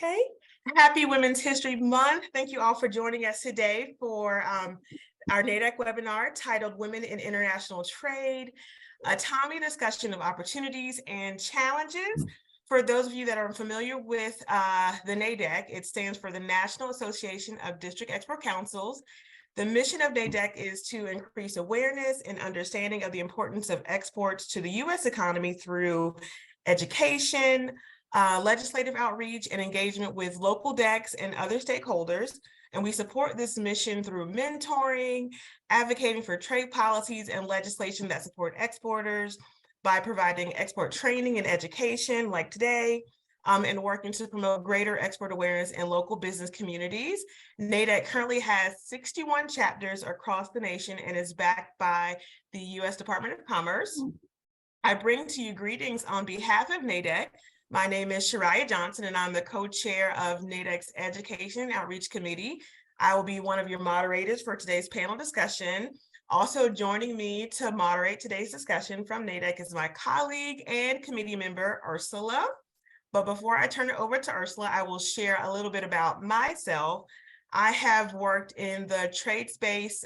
Okay. Happy Women's History Month. Thank you all for joining us today for our NADEC webinar titled Women in International Trade, a timely discussion of opportunities and challenges. For those of you that are familiar with the NADEC, it stands for the National Association of District Export Councils. The mission of NADEC is to increase awareness and understanding of the importance of exports to the U.S. economy through education, legislative outreach, and engagement with local DECs and other stakeholders. And we support this mission through mentoring, advocating for trade policies and legislation that support exporters, by providing export training and education like today, and working to promote greater export awareness in local business communities. NADEC currently has 61 chapters across the nation and is backed by the U.S. Department of Commerce. I bring to you greetings on behalf of NADEC. My name is Shariah Johnson, and I'm the co-chair of NADEC's Education and Outreach Committee. I will be one of your moderators for today's panel discussion. Also joining me to moderate today's discussion from NADEC is my colleague and committee member, Ursula. But before I turn it over to Ursula, I will share a little bit about myself. I have worked in the trade space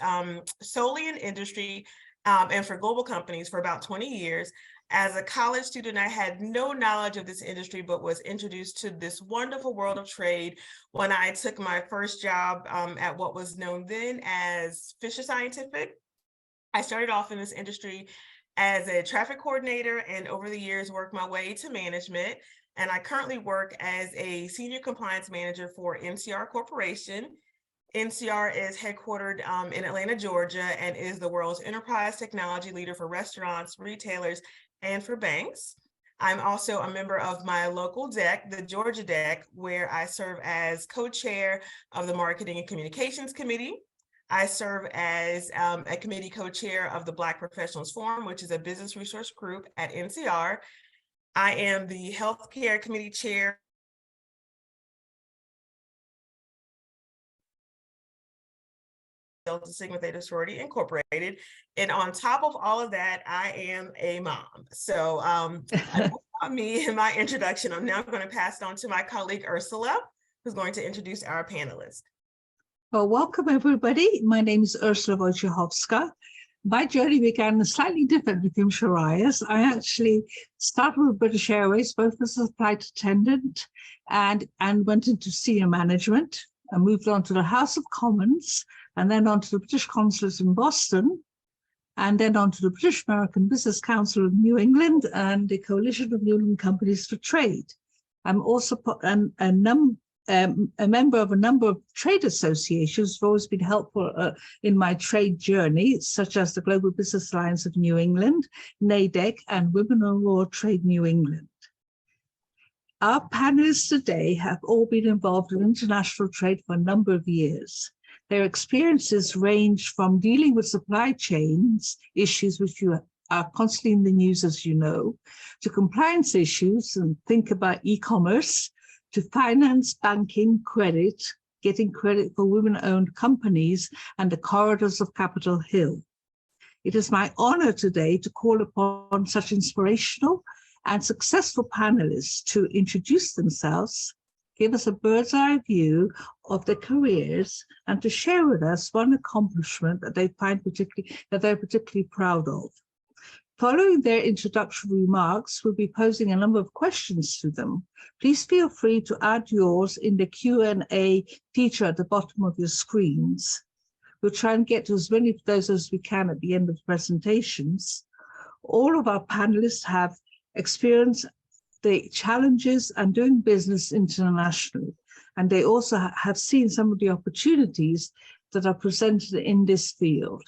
solely in industry and for global companies for about 20 years. As a college student, I had no knowledge of this industry, but was introduced to this wonderful world of trade when I took my first job at what was known then as Fisher Scientific. I started off in this industry as a traffic coordinator and over the years worked my way to management. And I currently work as a senior compliance manager for NCR Corporation. NCR is headquartered in Atlanta, Georgia, and is the world's enterprise technology leader for restaurants, retailers, and for banks. I'm also a member of my local DEC, the Georgia DEC, where I serve as co-chair of the Marketing and Communications Committee. I serve as a committee co-chair of the Black Professionals Forum, which is a business resource group at NCR. I am the Healthcare Committee Chair Delta Sigma Theta Sorority Incorporated. And on top of all of that, I am a mom. So enough about me and my introduction. I'm now going to pass it on to my colleague, Ursula, who's going to introduce our panelists. Well, welcome everybody. My name is Ursula Wojciechowska. My journey began slightly differently from Shariah's. I actually started with British Airways, both as a flight attendant and went into senior management. I moved on to the House of Commons and then on to the British Consulate in Boston, and then on to the British American Business Council of New England and the Coalition of New England Companies for Trade. I'm also a member of a number of trade associations who've always been helpful in my trade journey, such as the Global Business Alliance of New England, NADEC, and Women on World Trade New England. Our panelists today have all been involved in international trade for a number of years. Their experiences range from dealing with supply chains issues, which are constantly in the news, as you know, to compliance issues, and think about e-commerce, to finance, banking, credit, getting credit for women-owned companies, and the corridors of Capitol Hill. It is my honor today to call upon such inspirational and successful panelists to introduce themselves, give us a bird's eye view of their careers, and to share with us one accomplishment that they're particularly proud of. Following their introductory remarks, we'll be posing a number of questions to them. Please feel free to add yours in the Q&A feature at the bottom of your screens. We'll try and get to as many of those as we can at the end of the presentations. All of our panelists have experienced the challenges and doing business internationally, and they also have seen some of the opportunities that are presented in this field.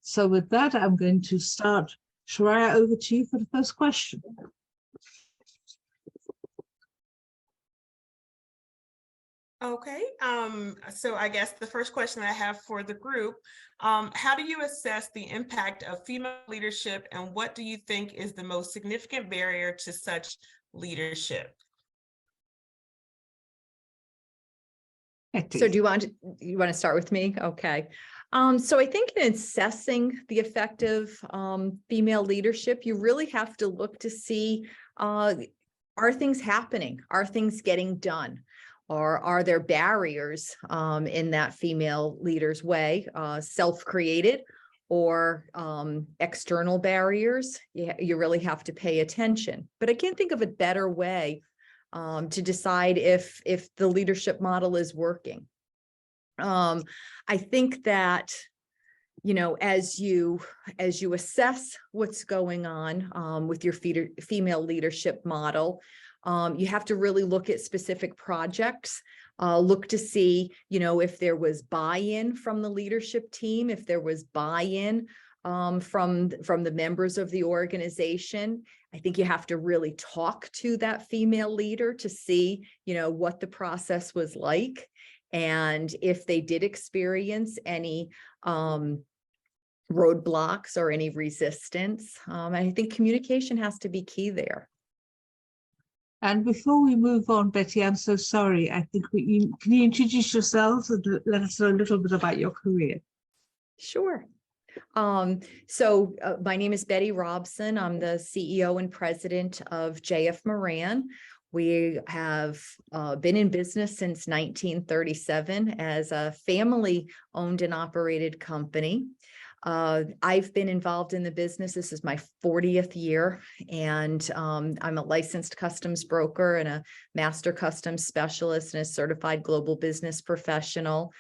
So with that, I'm going to start. Shariah, over to you for the first question. Okay, so I guess the first question I have for the group, how do you assess the impact of female leadership, and what do you think is the most significant barrier to such leadership? So do you want to start with me? Okay. So I think in assessing the effective female leadership, you really have to look to see, are things happening? Are things getting done? Or are there barriers in that female leader's way, self-created or external barriers? You really have to pay attention. But I can't think of a better way to decide if the leadership model is working. I think that, you know, as you assess what's going on with your female leadership model, you have to really look at specific projects, look to see, you know, if there was buy-in from the leadership team, if there was buy-in from the members of the organization. I think you have to really talk to that female leader to see, you know, what the process was like. And if they did experience any roadblocks or any resistance, I think communication has to be key there. And before we move on, Betty, I'm so sorry. I think can you introduce yourselves and let us know a little bit about your career? Sure. So my name is Betty Robson. I'm the CEO and president of JF Moran. We have been in business since 1937 as a family-owned and operated company. I've been involved in the business. This is my 40th year, and I'm a licensed customs broker and a master customs specialist and a certified global business professional.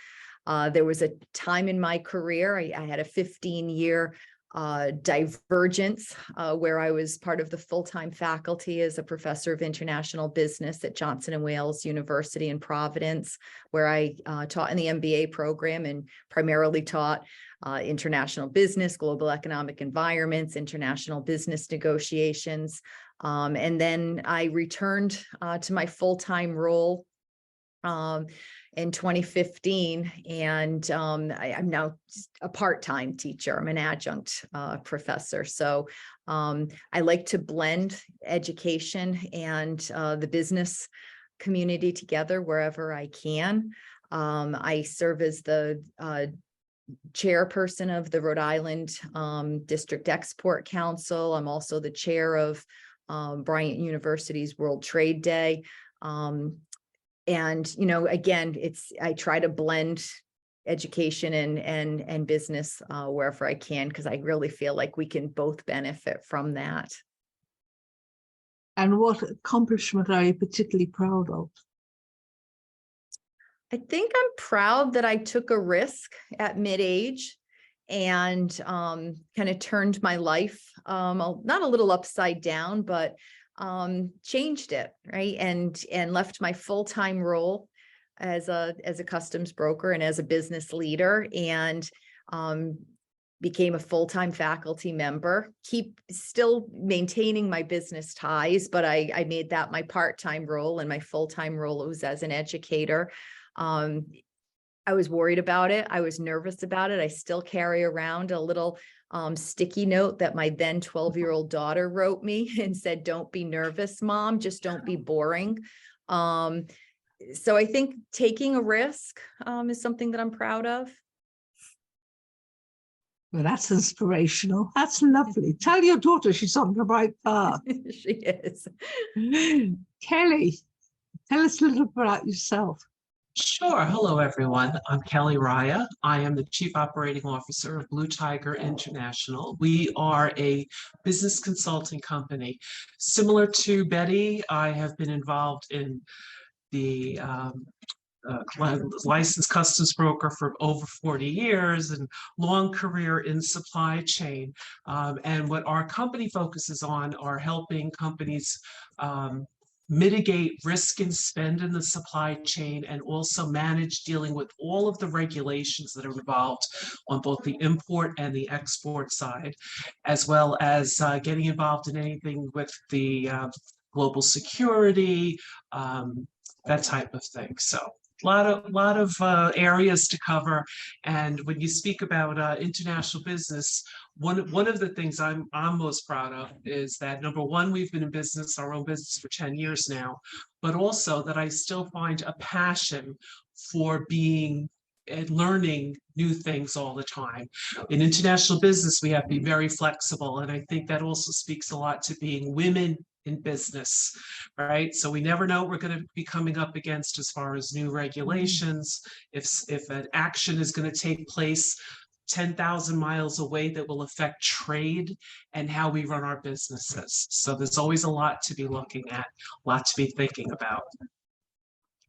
There was a time in my career, I had a 15-year divergence where I was part of the full-time faculty as a professor of international business at Johnson & Wales University in Providence, where I taught in the MBA program and primarily taught international business, global economic environments, international business negotiations. And then I returned to my full-time role in 2015, and I'm now a part-time teacher. I'm an adjunct professor. So I like to blend education and the business community together wherever I can. I serve as the chairperson of the Rhode Island District Export Council. I'm also the chair of Bryant University's World Trade Day. And, you know, again, I try to blend education and business wherever I can, because I really feel like we can both benefit from that. And what accomplishment are you particularly proud of? I think I'm proud that I took a risk at mid-age and kind of turned my life, not a little upside down, but changed it, right? And left my full-time role as a customs broker and as a business leader, and became a full-time faculty member, still maintaining my business ties, but I made that my part-time role, and my full-time role was as an educator. I was worried about it. I was nervous about it. I still carry around a little sticky note that my then 12-year-old daughter wrote me and said, "Don't be nervous, Mom, just don't be boring." So I think taking a risk is something that I'm proud of. Well, that's inspirational. That's lovely. Tell your daughter she's on the right path. She is. Kelly, tell us a little bit about yourself. Sure. Hello, everyone. I'm Kelly Raya. I am the Chief Operating Officer of Blue Tiger International. We are a business consulting company. Similar to Betty, I have been involved in the licensed customs broker for over 40 years and long career in supply chain. And what our company focuses on are helping companies mitigate risk and spend in the supply chain, and also manage dealing with all of the regulations that are involved on both the import and the export side, as well as getting involved in anything with the global security, that type of thing. So a lot of areas to cover. And when you speak about international business, one of the things I'm most proud of is that, number one, we've been in business, our own business, for 10 years now, but also that I still find a passion for being and learning new things all the time. In international business, we have to be very flexible, and I think that also speaks a lot to being women in business, right? So we never know what we're going to be coming up against as far as new regulations, if an action is going to take place 10,000 miles away that will affect trade and how we run our businesses. So there's always a lot to be looking at, a lot to be thinking about.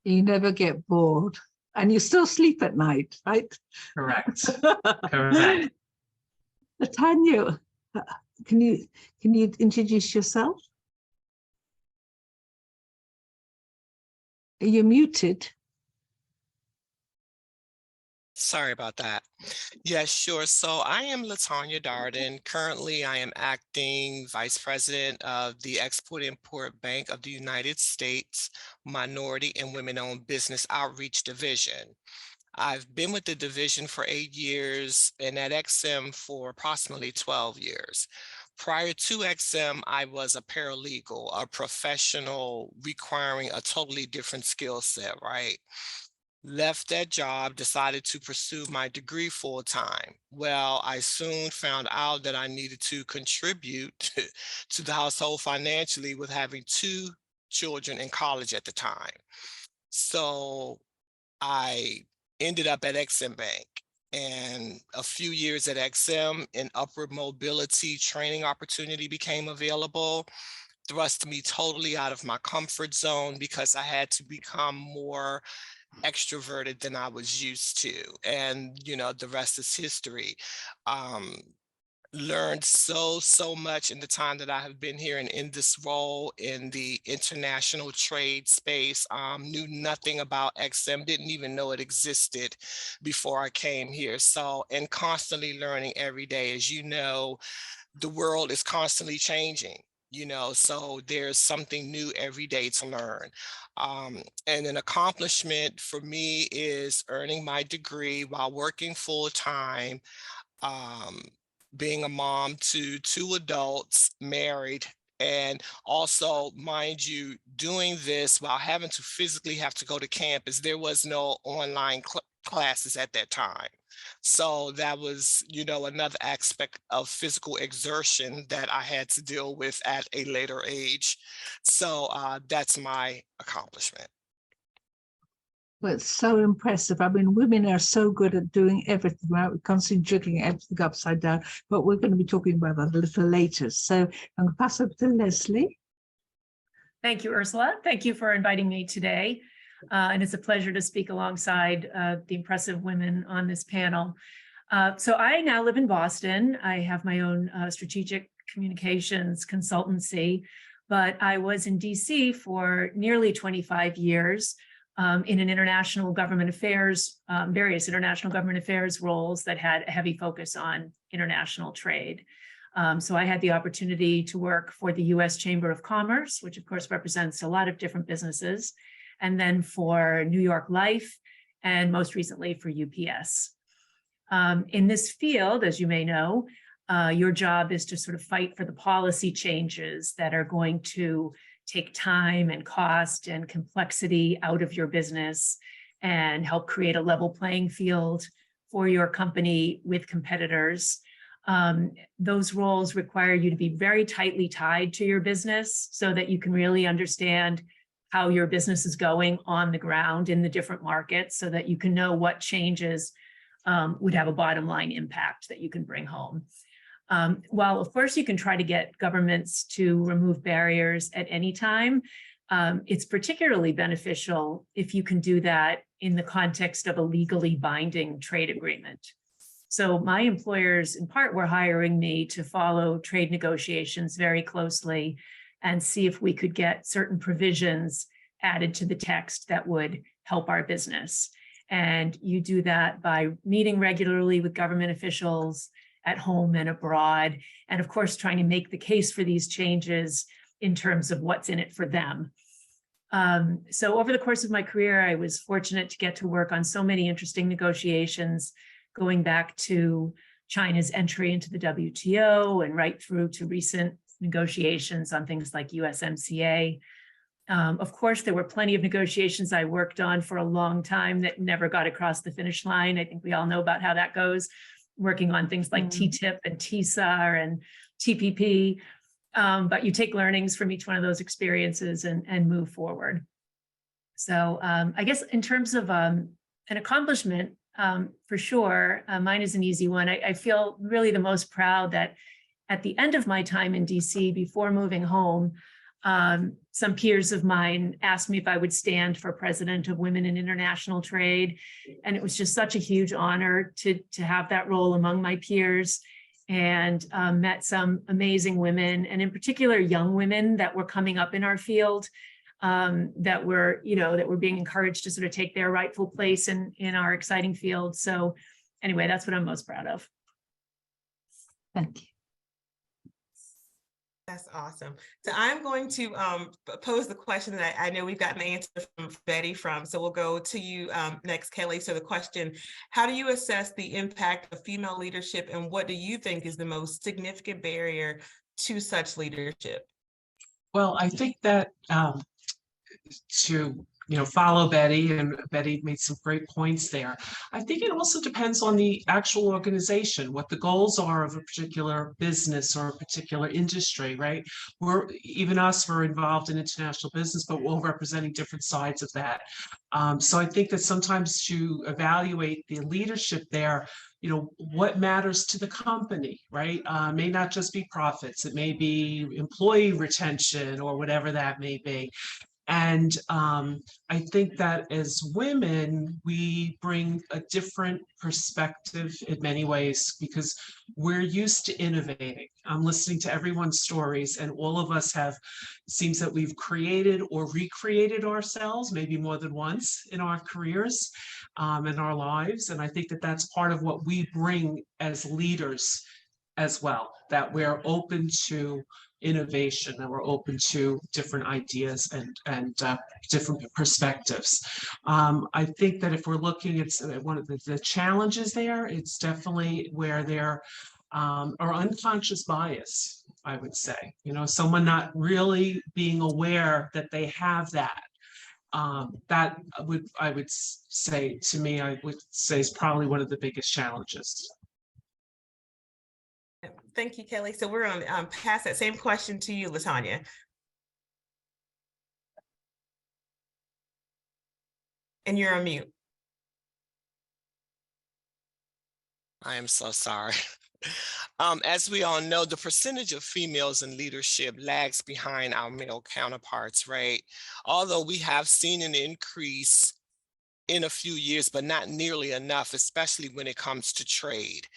You never get bored, and you still sleep at night, right? Correct. Correct. Tanya, can you introduce yourself? Are you muted? Sorry about that. Yes, sure. So I am Latanya Darden. Currently, I am acting Vice President of the Export-Import Bank of the United States Minority and Women-Owned Business Outreach Division. I've been with the division for 8 years and at XM for approximately 12 years. Prior to XM, I was a paralegal, a professional requiring a totally different skill set, right? Left that job, decided to pursue my degree full time. Well, I soon found out that I needed to contribute to the household financially with having 2 children in college at the time. So I ended up at XM Bank, and a few years at XM, an upward mobility training opportunity became available, thrust me totally out of my comfort zone because I had to become more extroverted than I was used to. And, you know, the rest is history. Learned so much in the time that I have been here and in this role in the international trade space. Knew nothing about XM, didn't even know it existed before I came here. So, and constantly learning every day. As you know, the world is constantly changing. You know, so there's something new every day to learn. And an accomplishment for me is earning my degree while working full time, being a mom to 2 adults, married, and also, mind you, doing this while having to physically have to go to campus. There was no online classes at that time. So that was, you know, another aspect of physical exertion that I had to deal with at a later age. So that's my accomplishment. Well, it's so impressive. I mean, women are so good at doing everything, right? We're constantly juggling everything upside down, but we're going to be talking about that a little later. So I'm going to pass over to Leslie. Thank you, Ursula. Thank you for inviting me today. And it's a pleasure to speak alongside the impressive women on this panel. So I now live in Boston. I have my own strategic communications consultancy, but I was in DC for nearly 25 years in an international government affairs, various international government affairs roles that had a heavy focus on international trade. So I had the opportunity to work for the US Chamber of Commerce, which of course represents a lot of different businesses, and then for New York Life, and most recently for UPS. In this field, as you may know, your job is to sort of fight for the policy changes that are going to take time and cost and complexity out of your business and help create a level playing field for your company with competitors. Those roles require you to be very tightly tied to your business so that you can really understand how your business is going on the ground in the different markets so that you can know what changes would have a bottom line impact that you can bring home. While of course you can try to get governments to remove barriers at any time, it's particularly beneficial if you can do that in the context of a legally binding trade agreement. So my employers in part were hiring me to follow trade negotiations very closely and see if we could get certain provisions added to the text that would help our business. And you do that by meeting regularly with government officials at home and abroad, and of course, trying to make the case for these changes in terms of what's in it for them. So over the course of my career, I was fortunate to get to work on so many interesting negotiations, going back to China's entry into the WTO and right through to recent negotiations on things like USMCA. Of course, there were plenty of negotiations I worked on for a long time that never got across the finish line. I think we all know about how that goes, working on things like TTIP and TISA and TPP. but you take learnings from each one of those experiences and move forward. So I guess in terms of an accomplishment, for sure, mine is an easy one. I feel really the most proud that at the end of my time in DC, before moving home, some peers of mine asked me if I would stand for president of Women in International Trade. And it was just such a huge honor to have that role among my peers, and met some amazing women, and in particular, young women that were coming up in our field, that were being encouraged to sort of take their rightful place in our exciting field. So anyway, that's what I'm most proud of. Thank you. That's awesome. So I'm going to pose the question that I know we've gotten the answer from Betty from. So we'll go to you next, Kelly. So the question, how do you assess the impact of female leadership, and what do you think is the most significant barrier to such leadership? Well, I think that to follow Betty, and Betty made some great points there. I think it also depends on the actual organization, what the goals are of a particular business or a particular industry, right? We're involved in international business, but we're all representing different sides of that. So I think that sometimes to evaluate the leadership there, what matters to the company, right? May not just be profits, it may be employee retention or whatever that may be. And I think that as women, we bring a different perspective in many ways, because we're used to innovating. I'm listening to everyone's stories, and all of us it seems that we've created or recreated ourselves maybe more than once in our careers, in our lives. And I think that that's part of what we bring as leaders as well, that we're open to innovation, and we're open to different ideas and different perspectives. I think that if we're looking at one of the challenges there, it's definitely where there are unconscious bias, I would say. Someone not really being aware that they have that. That I would say is probably one of the biggest challenges. Thank you, Kelly. So we're going to pass that same question to you, LaTanya. And you're on mute. I am so sorry. As we all know, the percentage of females in leadership lags behind our male counterparts, right? Although we have seen an increase in a few years, but not nearly enough, especially when it comes to trade.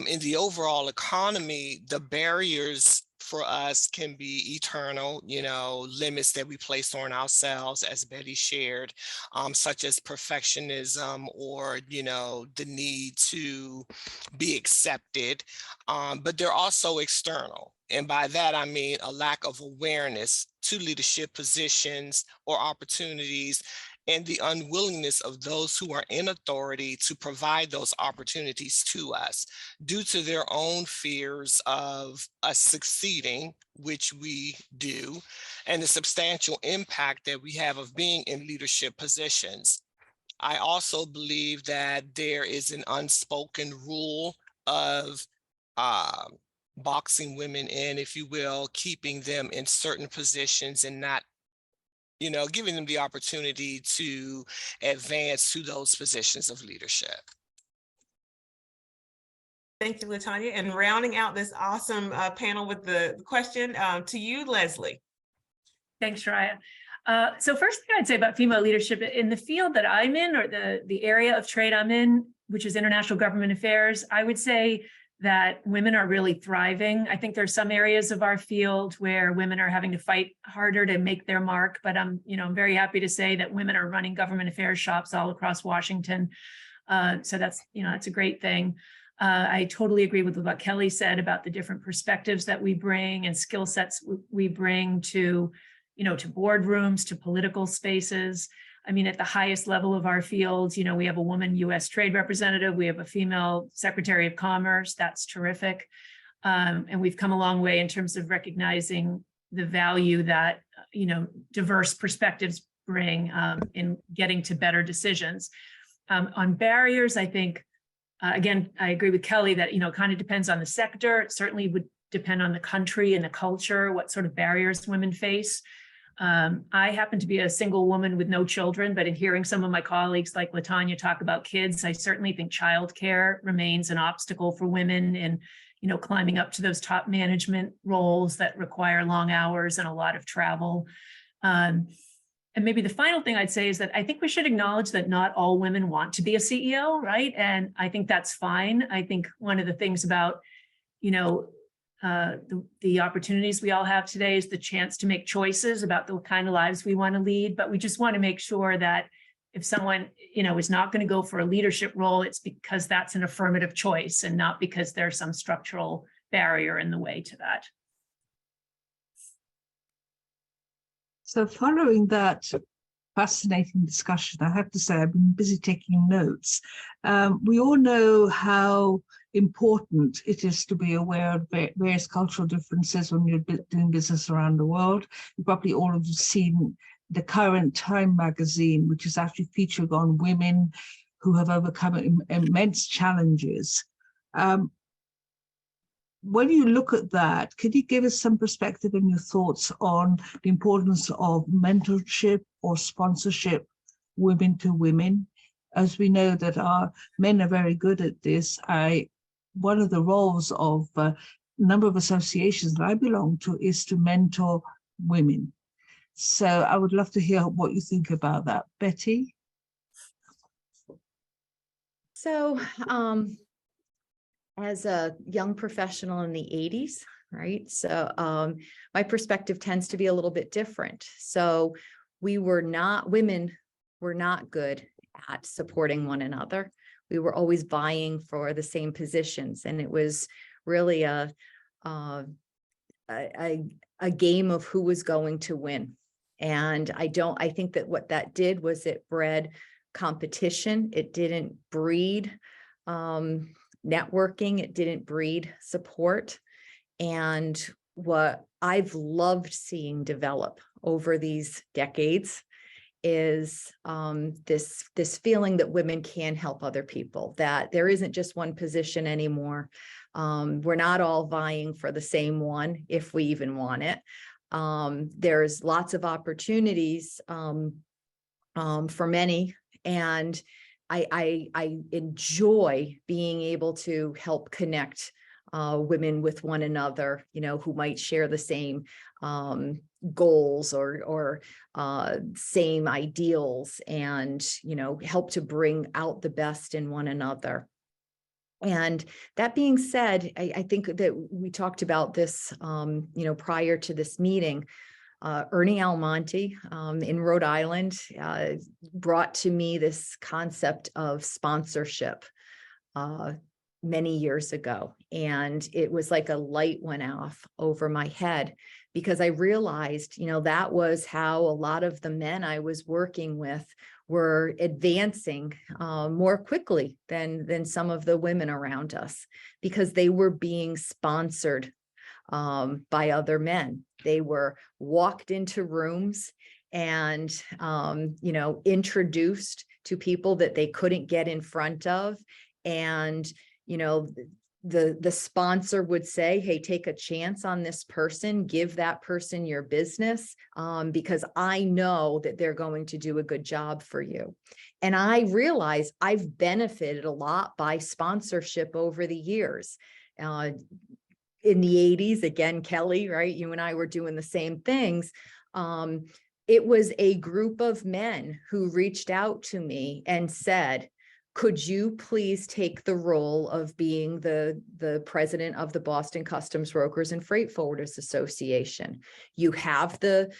In the overall economy, the barriers for us can be eternal, limits that we place on ourselves, as Betty shared, such as perfectionism or, the need to be accepted. But they're also external. And by that, I mean a lack of awareness to leadership positions or opportunities, and the unwillingness of those who are in authority to provide those opportunities to us due to their own fears of us succeeding, which we do, and the substantial impact that we have of being in leadership positions. I also believe that there is an unspoken rule of boxing women in, if you will, keeping them in certain positions and not giving them the opportunity to advance to those positions of leadership. Thank you, LaTanya. And rounding out this awesome panel with the question to you, Leslie. Thanks, Shreya. So first thing I'd say about female leadership in the field that I'm in, or the area of trade I'm in, which is international government affairs, I would say that women are really thriving. I think there's some areas of our field where women are having to fight harder to make their mark, but I'm very happy to say that women are running government affairs shops all across Washington. So that's a great thing. I totally agree with what Kelly said about the different perspectives that we bring and skill sets we bring to boardrooms, to political spaces. I mean, at the highest level of our field, we have a woman U.S. trade representative, we have a female Secretary of Commerce. That's terrific. And we've come a long way in terms of recognizing the value that, diverse perspectives bring in getting to better decisions. On barriers, I think, again, I agree with Kelly that, it kind of depends on the sector. It certainly would depend on the country and the culture, what sort of barriers women face. I happen to be a single woman with no children, but in hearing some of my colleagues like LaTanya talk about kids, I certainly think childcare remains an obstacle for women in, climbing up to those top management roles that require long hours and a lot of travel. And maybe the final thing I'd say is that I think we should acknowledge that not all women want to be a CEO, right? And I think that's fine. I think one of the things about, the opportunities we all have today is the chance to make choices about the kind of lives we want to lead. But we just want to make sure that if someone, is not going to go for a leadership role, it's because that's an affirmative choice and not because there's some structural barrier in the way to that. So following that fascinating discussion, I have to say I've been busy taking notes. We all know how important it is to be aware of various cultural differences when you're doing business around the world. You probably all have seen the current Time magazine, which is actually featuring on women who have overcome immense challenges. When you look at that, could you give us some perspective and your thoughts on the importance of mentorship or sponsorship, women to women? As we know that our men are very good at this, one of the roles of a number of associations that I belong to is to mentor women. So I would love to hear what you think about that. Betty? So, as a young professional in the 80s, right? So my perspective tends to be a little bit different. So women were not good at supporting one another. We were always vying for the same positions. And it was really a game of who was going to win. And I think that what that did was it bred competition. It didn't breed networking. It didn't breed support. And what I've loved seeing develop over these decades is this feeling that women can help other people, that there isn't just one position anymore. We're not all vying for the same one, if we even want it. There's lots of opportunities for many, and I enjoy being able to help connect women with one another, who might share the same goals or same ideals, and, help to bring out the best in one another. And that being said, I think that we talked about this, prior to this meeting. Ernie Almonte in Rhode Island brought to me this concept of sponsorship many years ago. And it was like a light went off over my head, because I realized, that was how a lot of the men I was working with were advancing more quickly than some of the women around us, because they were being sponsored by other men. They were walked into rooms and, introduced to people that they couldn't get in front of. And, the sponsor would say, hey, take a chance on this person, give that person your business, because I know that they're going to do a good job for you. And I realize I've benefited a lot by sponsorship over the years. In the 80s, again, Kelly, right? You and I were doing the same things. It was a group of men who reached out to me and said, could you please take the role of being the president of the Boston Customs Brokers and Freight Forwarders Association? You have the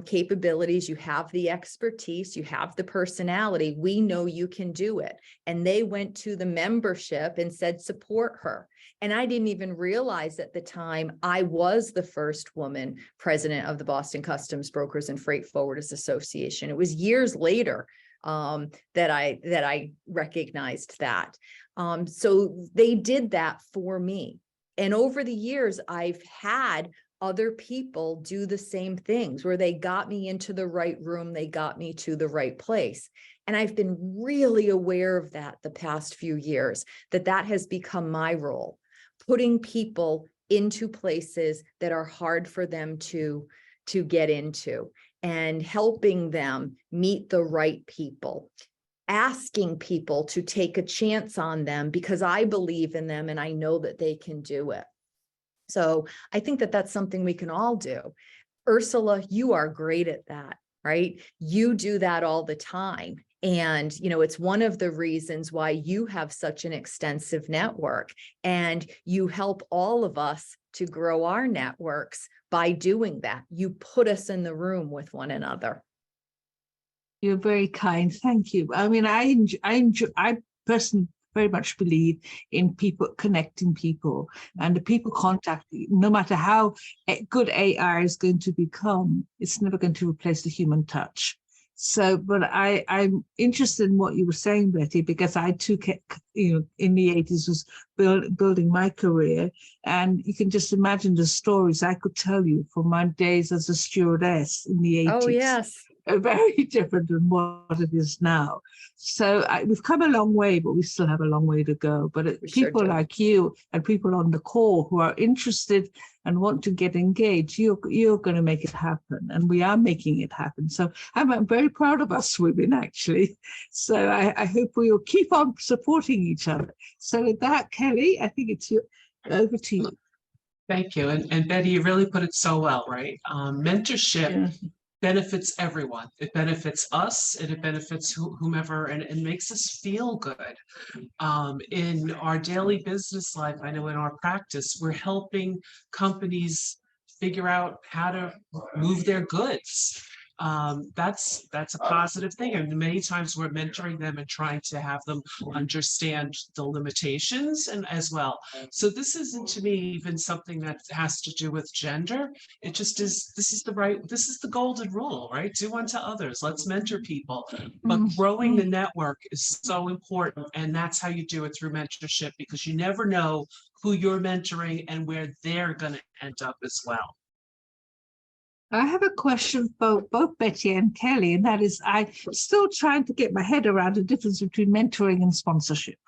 capabilities, you have the expertise, you have the personality. We know you can do it. And they went to the membership and said, support her. And I didn't even realize at the time I was the first woman president of the Boston Customs Brokers and Freight Forwarders Association. It was years later that I recognized that. So they did that for me. And over the years, I've had other people do the same things, where they got me into the right room, they got me to the right place. And I've been really aware of that the past few years, that has become my role, putting people into places that are hard for them to get into, and helping them meet the right people, asking people to take a chance on them because I believe in them and I know that they can do it. So I think that that's something we can all do. Ursula, you are great at that, right? You do that all the time. And, you know, it's one of the reasons why you have such an extensive network, and you help all of us to grow our networks by doing that. You put us in the room with one another. You're very kind. Thank you. I mean, I personally very much believe in people connecting people, and the people contact, no matter how good AI is going to become, it's never going to replace the human touch. So, but I'm interested in what you were saying, Betty, because I too, in the 80s was building my career, and you can just imagine the stories I could tell you from my days as a stewardess in the 80s. Oh, yes. Are very different than what it is now. So we've come a long way, but we still have a long way to go. But people do. like you and people on the call who are interested and want to get engaged, you're going to make it happen, and we are making it happen. So I'm very proud of us women, actually. So I hope we will keep on supporting each other. So with that, Kelly, I think it's over to you. Thank you. And Betty, you really put it so well, right? Mentorship benefits everyone. It benefits us and it benefits whomever, and makes us feel good. In our daily business life, I know in our practice, we're helping companies figure out how to move their goods. That's a positive thing. And many times we're mentoring them and trying to have them understand the limitations and as well. So this isn't to me even something that has to do with gender. It just is, this is the golden rule, right? Do unto others. Let's mentor people. But growing the network is so important. And that's how you do it, through mentorship, because you never know who you're mentoring and where they're going to end up as well. I have a question for both Betty and Kelly, and that is, I'm still trying to get my head around the difference between mentoring and sponsorship.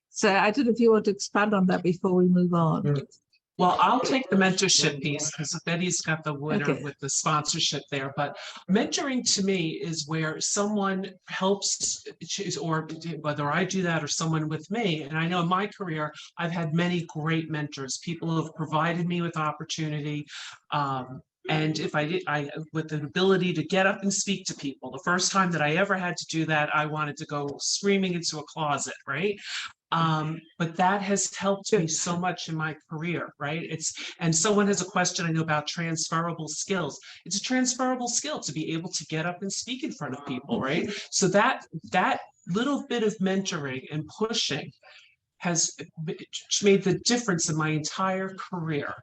So I don't know if you want to expand on that before we move on. Well, I'll take the mentorship piece because Betty's got the winner with the sponsorship there. But mentoring to me is where someone helps, or whether I do that or someone with me. And I know in my career, I've had many great mentors, people who have provided me with opportunity. And if I with the ability to get up and speak to people. The first time that I ever had to do that, I wanted to go screaming into a closet, right? But that has helped me so much in my career, right? And someone has a question I know about transferable skills. It's a transferable skill to be able to get up and speak in front of people, right? So that little bit of mentoring and pushing has made the difference in my entire career.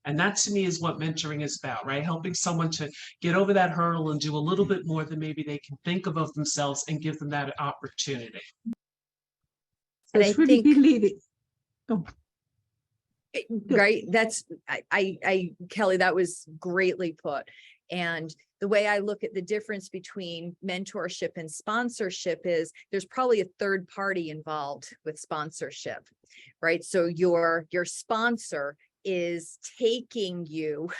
And that to me is what mentoring is about, right? Helping someone to get over that hurdle and do a little bit more than maybe they can think of themselves, and give them that opportunity. So it's really believing. Right. That's Kelly, that was greatly put. And the way I look at the difference between mentorship and sponsorship is there's probably a third party involved with sponsorship, right? So your sponsor is taking you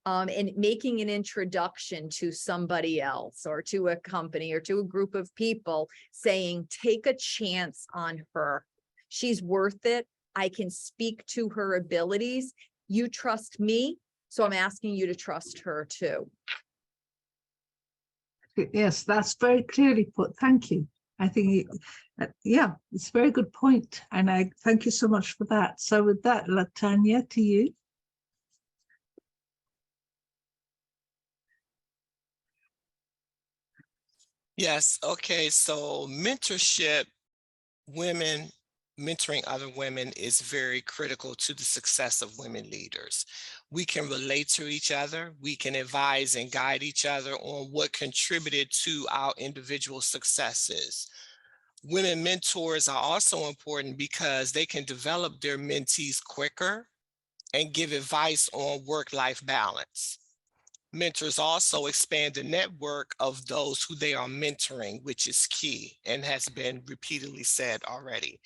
and making an introduction to somebody else, or to a company, or to a group of people, saying, take a chance on her. She's worth it. I can speak to her abilities. You trust me, so I'm asking you to trust her too. Yes, that's very clearly put. Thank you. I think, yeah, it's a very good point. And I thank you so much for that. So with that, Latanya, to you. Yes, okay, so mentorship, women mentoring other women is very critical to the success of women leaders. We can relate to each other. We can advise and guide each other on what contributed to our individual successes. Women mentors are also important because they can develop their mentees quicker and give advice on work-life balance. Mentors also expand the network of those who they are mentoring, which is key and has been repeatedly said already.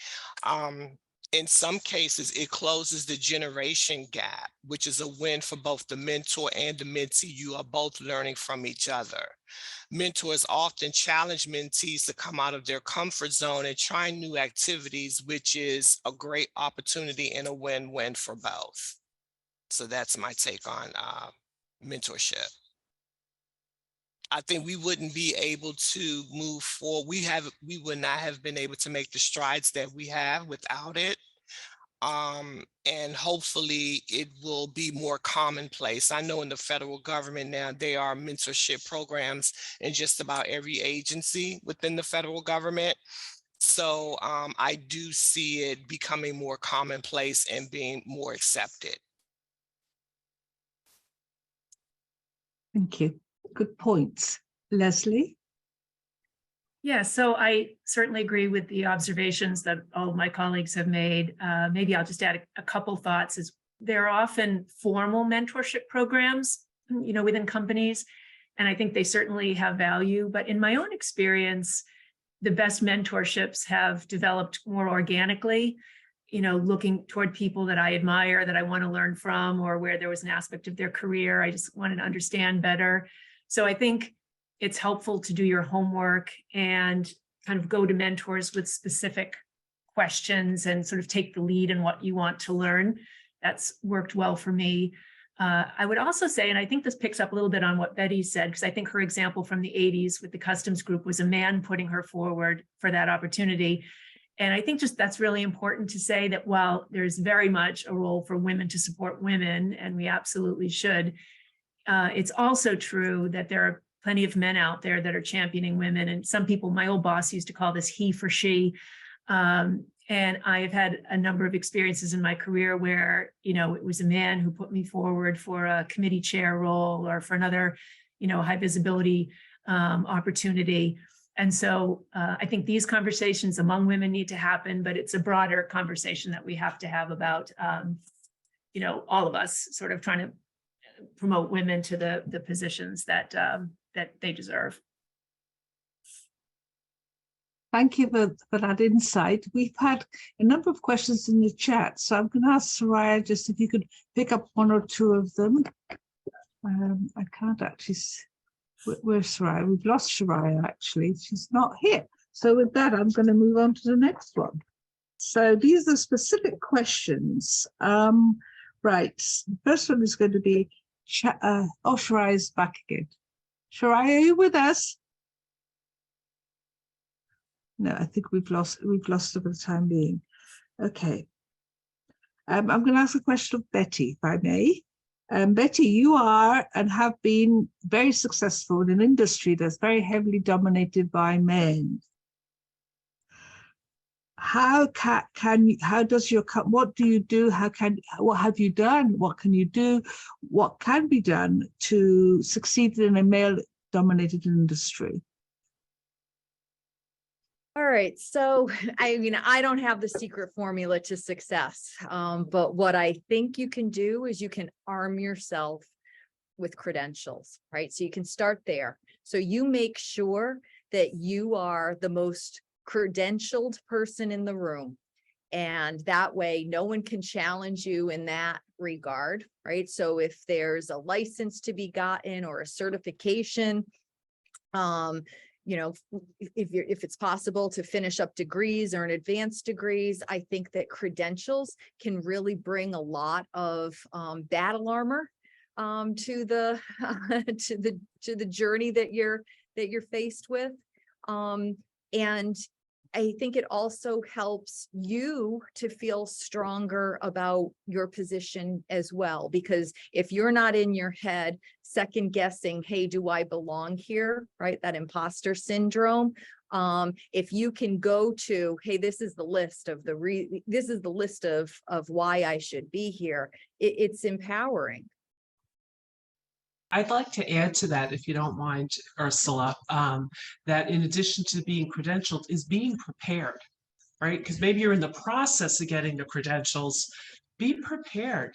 in some cases, it closes the generation gap, which is a win for both the mentor and the mentee. You are both learning from each other. Mentors often challenge mentees to come out of their comfort zone and try new activities, which is a great opportunity and a win-win for both. So that's my take on mentorship. I think we wouldn't be able to move forward. We would not have been able to make the strides that we have without it. And hopefully it will be more commonplace. I know in the federal government now, there are mentorship programs in just about every agency within the federal government. So I do see it becoming more commonplace and being more accepted. Thank you. Good points. Leslie? Yeah, so I certainly agree with the observations that all of my colleagues have made. Maybe I'll just add a couple thoughts. Is there are often formal mentorship programs, within companies, and I think they certainly have value. But in my own experience, the best mentorships have developed more organically, looking toward people that I admire, that I want to learn from, or where there was an aspect of their career I just wanted to understand better. So I think it's helpful to do your homework and kind of go to mentors with specific questions and sort of take the lead in what you want to learn. That's worked well for me. I would also say, and I think this picks up a little bit on what Betty said, because I think her example from the 80s with the customs group was a man putting her forward for that opportunity. And I think just that's really important to say that while there's very much a role for women to support women, and we absolutely should, it's also true that there are plenty of men out there that are championing women. And some people, my old boss used to call this he for she. And I've had a number of experiences in my career where, it was a man who put me forward for a committee chair role or for another, high visibility opportunity. And so I think these conversations among women need to happen, but it's a broader conversation that we have to have about, all of us sort of trying to promote women to the positions that they deserve. Thank you for that insight. We've had a number of questions in the chat, so I'm going to ask Soraya just if you could pick up one or two of them. I can't actually. Where's Soraya? We've lost Soraya, actually. She's not here. So with that, I'm going to move on to the next one. So these are specific questions. Right. The first one is going to be, Soraya is back again. Soraya, are you with us? No, I think we've lost her for the time being. Okay. I'm going to ask a question of Betty, if I may. Betty, you are and have been very successful in an industry that's very heavily dominated by men. What do you do? What have you done? What can you do? What can be done to succeed in a male-dominated industry? All right. So, I don't have the secret formula to success, but what I think you can do is you can arm yourself with credentials, right? So you can start there. So you make sure that you are the most credentialed person in the room. And that way, no one can challenge you in that regard, right? So if there's a license to be gotten or a certification, if it's possible to finish up degrees or an advanced degrees, I think that credentials can really bring a lot of battle armor to the to the journey that you're faced with. And I think it also helps you to feel stronger about your position as well, because if you're not in your head second guessing, hey, do I belong here, right? That imposter syndrome. If you can go to, hey, this is the list of of why I should be here, it's empowering. I'd like to add to that, if you don't mind, Ursula, that in addition to being credentialed is being prepared, right? Because maybe you're in the process of getting the credentials, be prepared,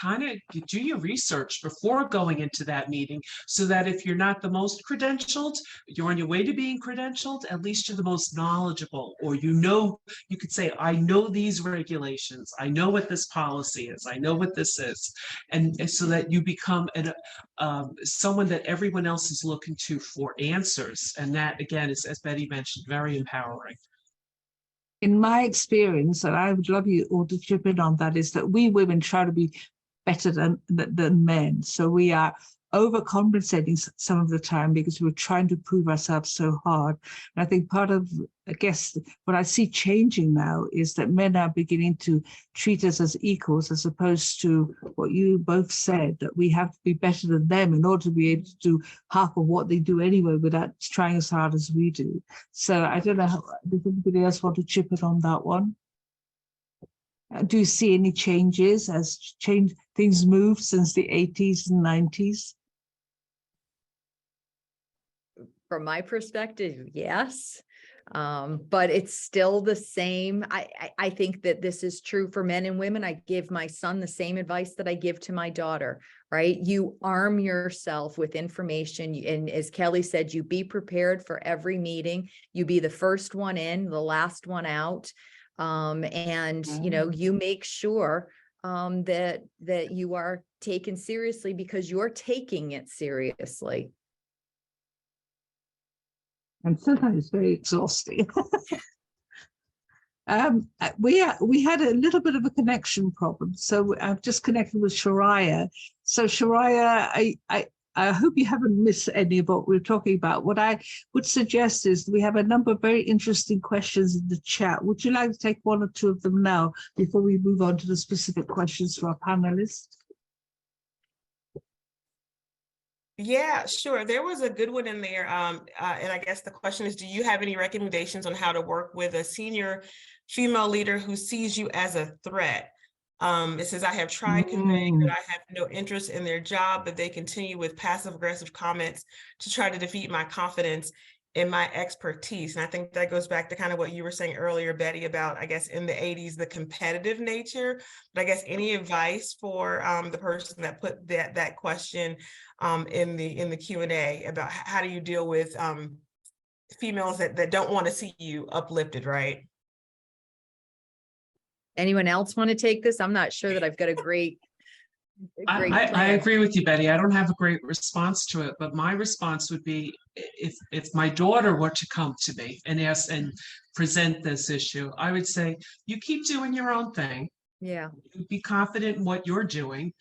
kind of do your research before going into that meeting, so that if you're not the most credentialed, you're on your way to being credentialed, at least you're the most knowledgeable, or you could say, I know these regulations, I know what this policy is, I know what this is, and so that you become someone that everyone else is looking to for answers. And that, again, is, as Betty mentioned, very empowering. In my experience, and I would love you all to chip in on that, is that we women try to be better than men. So we are overcompensating some of the time because we're trying to prove ourselves so hard. And I think part of, I guess, what I see changing now is that men are beginning to treat us as equals, as opposed to what you both said, that we have to be better than them in order to be able to do half of what they do anyway without trying as hard as we do. So I don't know, does anybody else want to chip in on that one? Do you see any changes as things moved since the 80s and 90s? From my perspective, yes. But it's still the same. I think that this is true for men and women. I give my son the same advice that I give to my daughter, right? You arm yourself with information. And as Kelly said, you be prepared for every meeting. You be the first one in, the last one out. And, you make sure that you are taken seriously, because you're taking it seriously. And sometimes very exhausting. We had a little bit of a connection problem, so I've just connected with Shariah. So Shariah, I hope you haven't missed any of what we're talking about. What I would suggest is we have a number of very interesting questions in the chat. Would you like to take one or two of them now before we move on to the specific questions for our panelists? Yeah, sure. There was a good one in there. And I guess the question is, do you have any recommendations on how to work with a senior female leader who sees you as a threat? It says, I have tried conveying that I have no interest in their job, but they continue with passive aggressive comments to try to defeat my confidence in my expertise. And I think that goes back to kind of what you were saying earlier, Betty, about, I guess, in the 80s, the competitive nature. But I guess any advice for the person that put that question in the Q&A about how do you deal with females that don't want to see you uplifted, right? Anyone else want to take this? I'm not sure that I've got a great I agree with you, Betty. I don't have a great response to it, but my response would be, if my daughter were to come to me and ask and present this issue, I would say, you keep doing your own thing. Yeah. Be confident in what you're doing.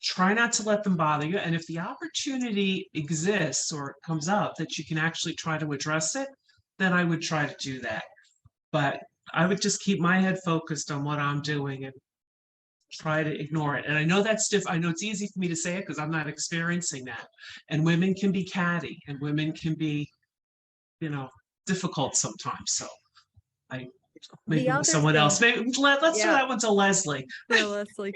Try not to let them bother you. And if the opportunity exists or comes up that you can actually try to address it, then I would try to do that. But I would just keep my head focused on what I'm doing and try to ignore it. And I know that's different. I know it's easy for me to say it because I'm not experiencing that. And women can be catty and women can be, difficult sometimes. So maybe someone else. Maybe let's do that one to Leslie. Yeah, Leslie.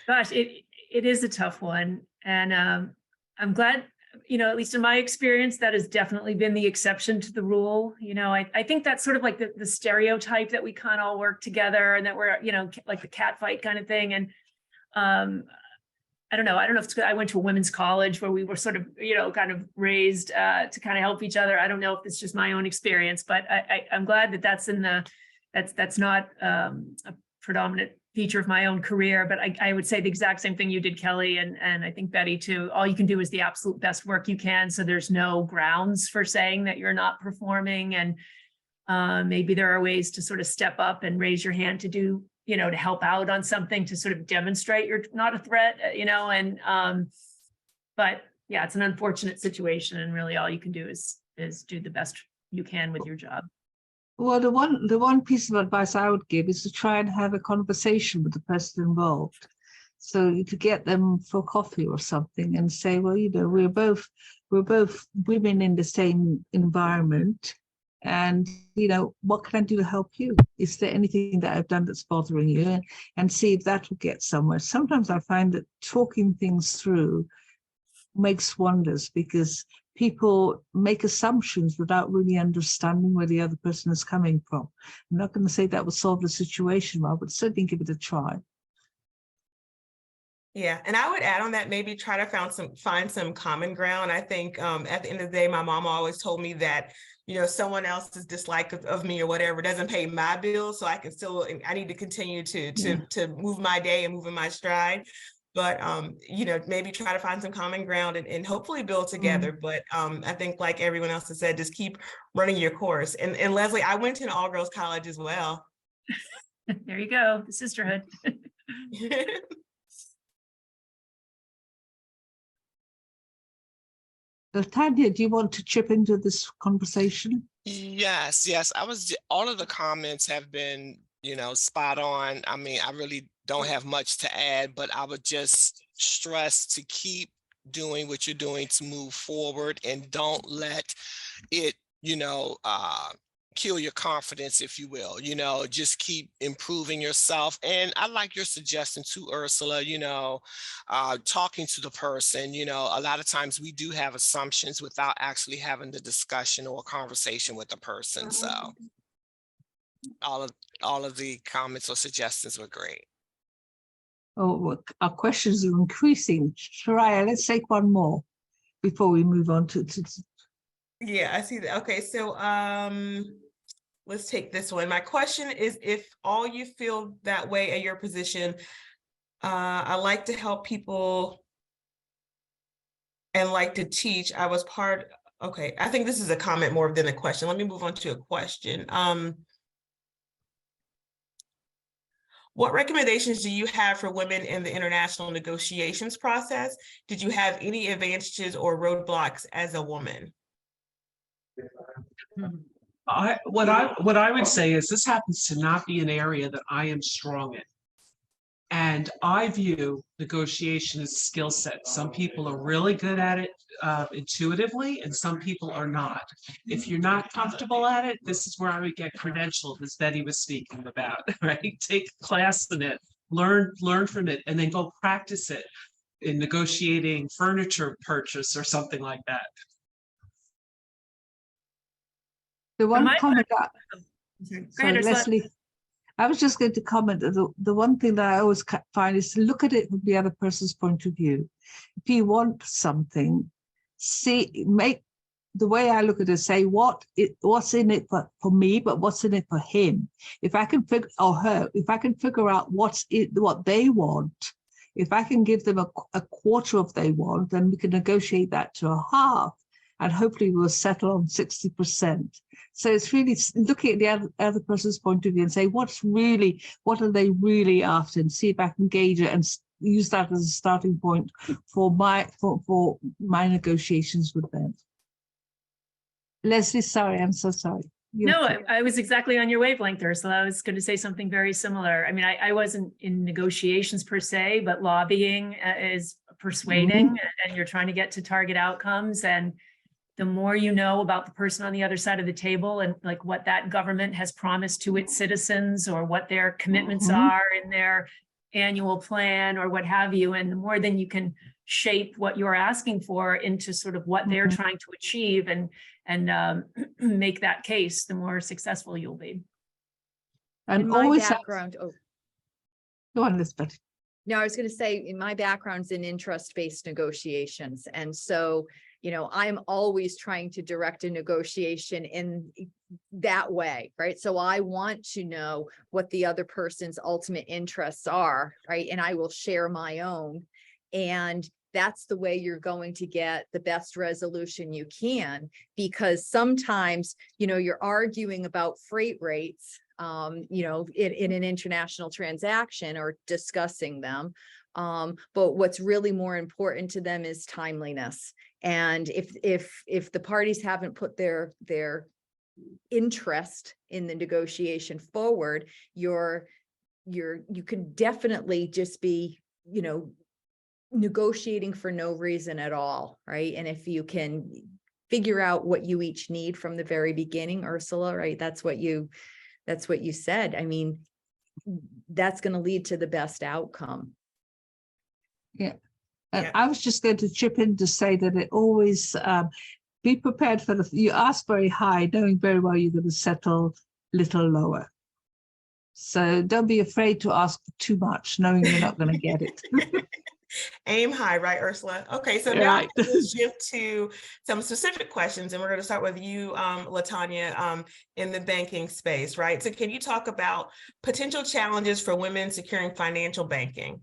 Gosh, it is a tough one. And I'm glad, at least in my experience, that has definitely been the exception to the rule. I think that's sort of like the stereotype that we kind of all work together and that we're, like the cat fight kind of thing. And I don't know if it's good. I went to a women's college where we were sort of, kind of raised to kind of help each other. I don't know if it's just my own experience, but I'm glad that that's not a predominant feature of my own career, but I would say the exact same thing you did, Kelly, and I think Betty too. All you can do is the absolute best work you can. So there's no grounds for saying that you're not performing. And maybe there are ways to sort of step up and raise your hand to do, to help out on something to sort of demonstrate you're not a threat, but yeah, it's an unfortunate situation. And really all you can do is do the best you can with your job. Well, the one piece of advice I would give is to try and have a conversation with the person involved. So you could get them for coffee or something and say, well, we're both women in the same environment. And, what can I do to help you? Is there anything that I've done that's bothering you? And see if that will get somewhere. Sometimes I find that talking things through makes wonders, because people make assumptions without really understanding where the other person is coming from. I'm not going to say that will solve the situation, but I would certainly give it a try. Yeah, and I would add on that, maybe try to find some common ground. I think at the end of the day, my mom always told me that, you know, someone else's dislike of me or whatever doesn't pay my bills, so I can still, I need to continue to move my day and move in my stride. But you know, maybe try to find some common ground and hopefully build together. But I think, like everyone else has said, just keep running your course. And Leslie, I went to an all-girls college as well. There you go, the sisterhood. Tanya, do you want to chip into this conversation? Yes, all of the comments have been, you know, spot on. I mean, I really don't have much to add, but I would just stress to keep doing what you're doing to move forward, and don't let it, you know, kill your confidence, if you will. You know, just keep improving yourself. And I like your suggestion too, Ursula, you know, talking to the person. You know, a lot of times we do have assumptions without actually having the discussion or conversation with the person. So all of the comments or suggestions were great. Oh, our questions are increasing. Shariah, let's take one more before we move on to Yeah, I see that. Okay, so let's take this one. My question is, if all you feel that way at your position, I like to help people and like to teach. I was okay, I think this is a comment more than a question. Let me move on to a question. What recommendations do you have for women in the international negotiations process? Did you have any advantages or roadblocks as a woman? What I would say is, this happens to not be an area that I am strong in. And I view negotiation as a skill set. Some people are really good at it intuitively, and some people are not. If you're not comfortable at it, this is where I would get credentialed, as Betty was speaking about, right? Take a class in it, learn from it, and then go practice it in negotiating furniture purchase or something like that. the one comment. Sorry, Leslie. I was just going to comment that the one thing that I always find is to look at it from the other person's point of view. If you want something, make the way I look at it, say what's in it for me, but what's in it for him. If I can figure, or her, if I can figure out what they want, if I can give them a quarter of they want, then we can negotiate that to a half, and hopefully we'll settle on 60%. So it's really looking at the other person's point of view and say, what are they really after, and see if I can gauge it and use that as a starting point for my negotiations with them. Leslie, sorry, I'm so sorry. No, I was exactly on your wavelength, Ursula. I was going to say something very similar. I mean, I wasn't in negotiations per se, but lobbying is persuading, and you're trying to get to target outcomes. And the more you know about the person on the other side of the table, and like what that government has promised to its citizens, or what their commitments are in their annual plan or what have you, and the more then you can shape what you're asking for into sort of what they're trying to achieve, and make that case, the more successful you'll be. And in my always background, go on, Elizabeth. No, I was going to say, in my background's in interest-based negotiations. And so, you know, I'm always trying to direct a negotiation in that way, right? So I want to know what the other person's ultimate interests are, right? And I will share my own. And that's the way you're going to get the best resolution you can, because sometimes, you know, you're arguing about freight rates, you know, in an international transaction, or discussing them. But what's really more important to them is timeliness. And if the parties haven't put their interest in the negotiation forward, you can definitely just be, you know, negotiating for no reason at all, right? And if you can figure out what you each need from the very beginning, Ursula, right? That's what you said. I mean, that's going to lead to the best outcome. Yeah. And I was just going to chip in to say that it always, be prepared for you ask very high, knowing very well you're going to settle little lower. So don't be afraid to ask for too much, knowing you're not going to get it. Aim high, right, Ursula? Okay, so now Right. we'll shift to some specific questions, and we're going to start with you, LaTanya, in the banking space, right? So can you talk about potential challenges for women securing financial banking?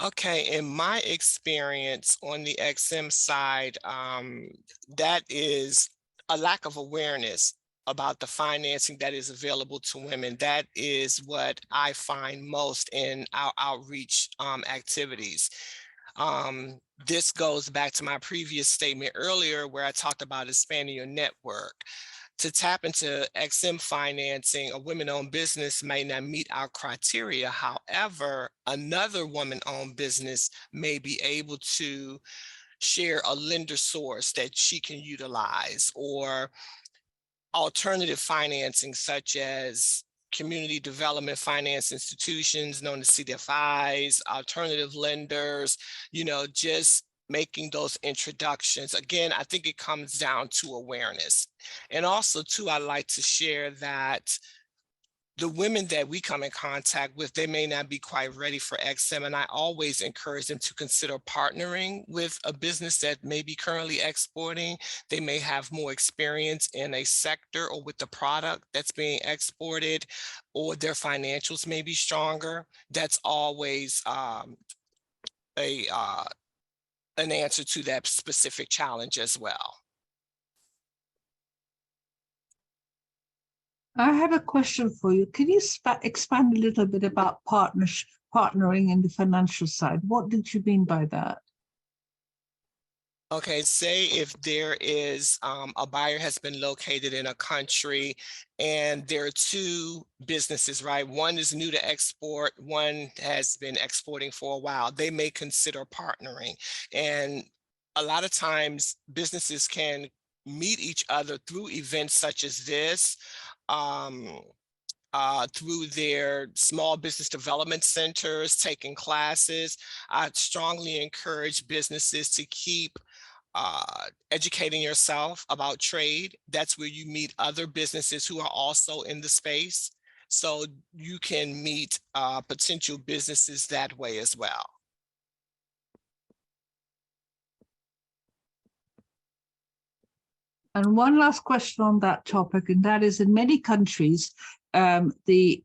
Okay, in my experience on the XM side, that is a lack of awareness about the financing that is available to women. That is what I find most in our outreach activities. This goes back to my previous statement earlier where I talked about expanding your network. To tap into XM financing, a women-owned business may not meet our criteria. However, another woman-owned business may be able to share a lender source that she can utilize, or alternative financing such as community development finance institutions known as CDFIs, alternative lenders, just making those introductions. Again, I think it comes down to awareness. And also too, I like to share that the women that we come in contact with, they may not be quite ready for XM, and I always encourage them to consider partnering with a business that may be currently exporting. They may have more experience in a sector or with the product that's being exported, or their financials may be stronger. That's always an answer to that specific challenge as well. I have a question for you. Can you expand a little bit about partnering in the financial side? What did you mean by that? Okay, say if there is a buyer has been located in a country and there are two businesses, right? One is new to export, one has been exporting for a while. They may consider partnering. And a lot of times businesses can meet each other through events such as this, through their small business development centers, taking classes. I strongly encourage businesses to keep educating yourself about trade. That's where you meet other businesses who are also in the space. So you can meet potential businesses that way as well. And one last question on that topic, and that is in many countries, the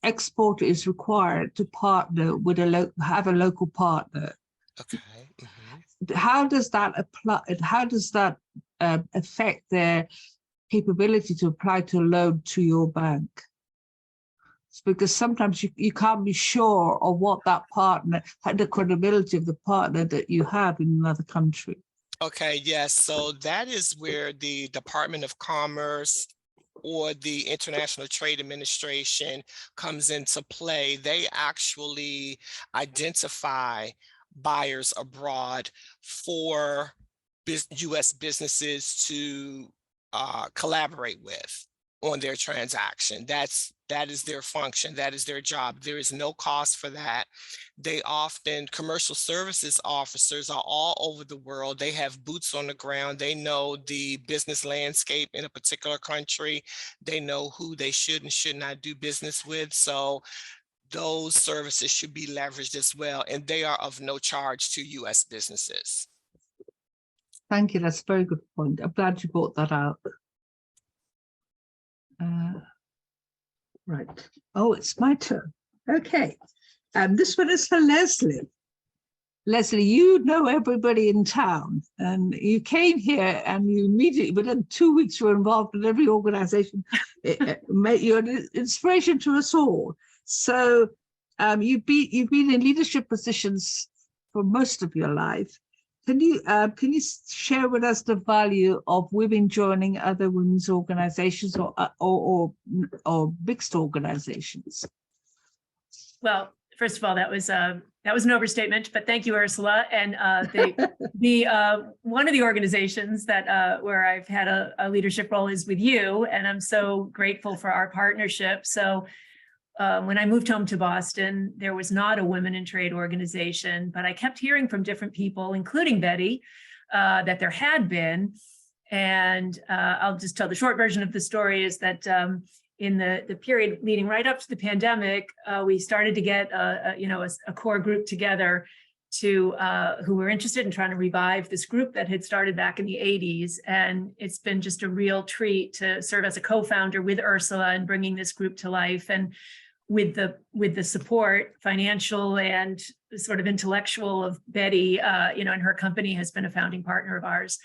exporter is required to partner with have a local partner. Okay. How does that apply? How does that affect their capability to apply to a loan to your bank? It's because sometimes you can't be sure of what that partner, the credibility of the partner that you have in another country. Okay, yes. So that is where the Department of Commerce or the International Trade Administration comes into play. They actually identify buyers abroad for U.S. businesses to collaborate with on their transaction. That is their function. That is their job. There is no cost for that. They often, commercial services officers are all over the world. They have boots on the ground. They know the business landscape in a particular country. They know who they should and should not do business with. So those services should be leveraged as well. And they are of no charge to U.S. businesses. Thank you. That's a very good point. I'm glad you brought that out. Right. Oh, it's my turn. Okay. This one is for Leslie. Leslie, you know everybody in town, and you came here and you immediately, within 2 weeks, you were involved in every organization. You're an inspiration to us all. So you've been in leadership positions for most of your life. Can you share with us the value of women joining other women's organizations or mixed organizations? Well, first of all, that was an overstatement, but thank you, Ursula. And one of the organizations that where I've had a leadership role is with you, and I'm so grateful for our partnership. So when I moved home to Boston, there was not a women in trade organization, but I kept hearing from different people, including Betty, that there had been. And I'll just tell the short version of the story is that in the period leading right up to the pandemic, we started to get a core group together to who were interested in trying to revive this group that had started back in the 80s. And it's been just a real treat to serve as a co-founder with Ursula and bringing this group to life. And with the support, financial and sort of intellectual of Betty, and her company has been a founding partner of ours.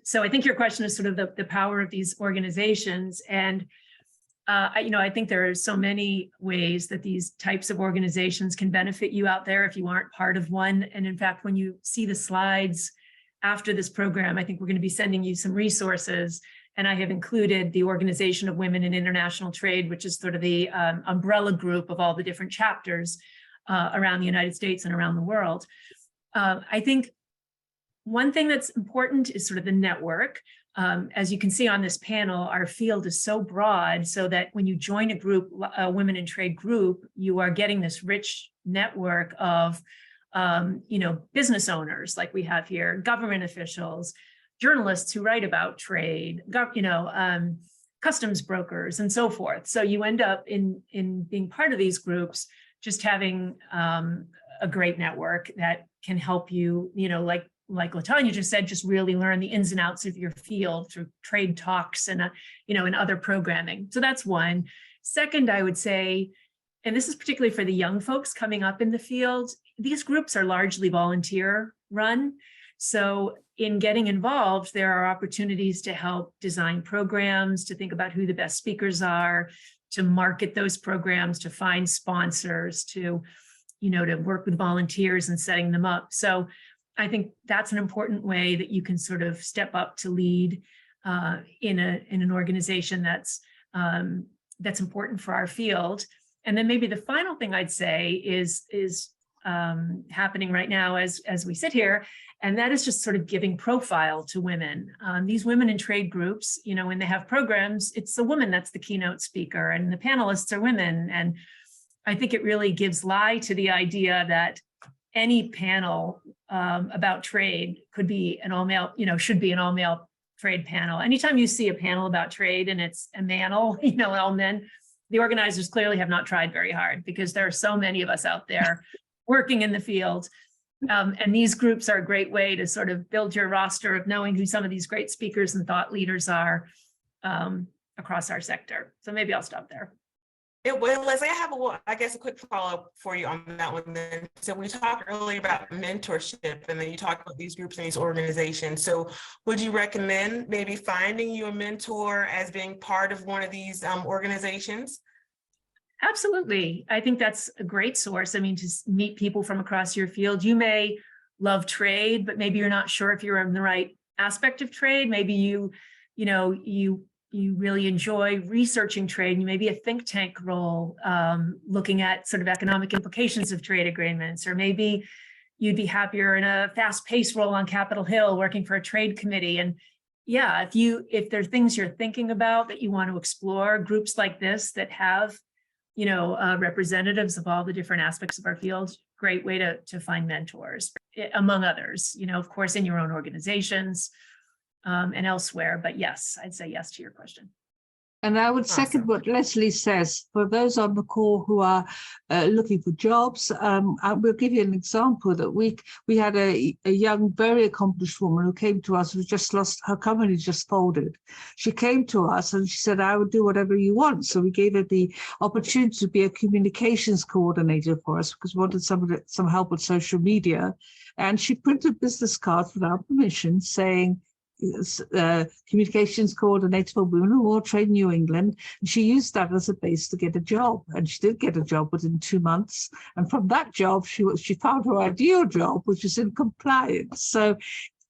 So I think your question is sort of the power of these organizations. And I think there are so many ways that these types of organizations can benefit you out there if you aren't part of one. And in fact, when you see the slides after this program, I think we're going to be sending you some resources. And I have included the Organization of Women in International Trade, which is sort of the umbrella group of all the different chapters around the United States and around the world. I think one thing that's important is sort of the network. As you can see on this panel, our field is so broad so that when you join a group, a Women in Trade group, you are getting this rich network of, business owners like we have here, government officials, journalists who write about trade, customs brokers, and so forth. So you end up in being part of these groups, just having a great network that can help you, like LaTanya just said, just really learn the ins and outs of your field through trade talks and, and other programming. So that's one. Second, I would say, and this is particularly for the young folks coming up in the field, these groups are largely volunteer run. So in getting involved, there are opportunities to help design programs, to think about who the best speakers are, to market those programs, to find sponsors, to work with volunteers and setting them up. So I think that's an important way that you can sort of step up to lead in an organization that's important for our field. And then maybe the final thing I'd say is happening right now as we sit here, and that is just sort of giving profile to women. These women in trade groups, when they have programs, it's a woman that's the keynote speaker and the panelists are women. And I think it really gives lie to the idea that any panel about trade could be an all-male, should be an all-male trade panel. Anytime you see a panel about trade and it's a manel, all men, the organizers clearly have not tried very hard because there are so many of us out there working in the field. And these groups are a great way to sort of build your roster of knowing who some of these great speakers and thought leaders are across our sector. So maybe I'll stop there. Well, Leslie, I have a quick follow-up for you on that one then. So we talked earlier about mentorship, and then you talked about these groups and these organizations. So would you recommend maybe finding you a mentor as being part of one of these organizations? Absolutely. I think that's a great source. I mean, to meet people from across your field. You may love trade, but maybe you're not sure if you're in the right aspect of trade. Maybe you really enjoy researching trade. You may be a think tank role, looking at sort of economic implications of trade agreements, or maybe you'd be happier in a fast-paced role on Capitol Hill working for a trade committee. And yeah, if there are things you're thinking about that you want to explore, groups like this that have representatives of all the different aspects of our field, great way to find mentors, among others, of course, in your own organizations and elsewhere. But yes, I'd say yes to your question. And I would second what Leslie says. For those on the call who are looking for jobs, I will give you an example that we had a young, very accomplished woman who came to us who just lost, her company just folded. She came to us and she said, I would do whatever you want. So we gave her the opportunity to be a communications coordinator for us because we wanted some help with social media. And she printed business cards without permission saying, communications coordinator for Women in World Trade New England. And she used that as a base to get a job. And she did get a job within 2 months. And from that job, she found her ideal job, which is in compliance. So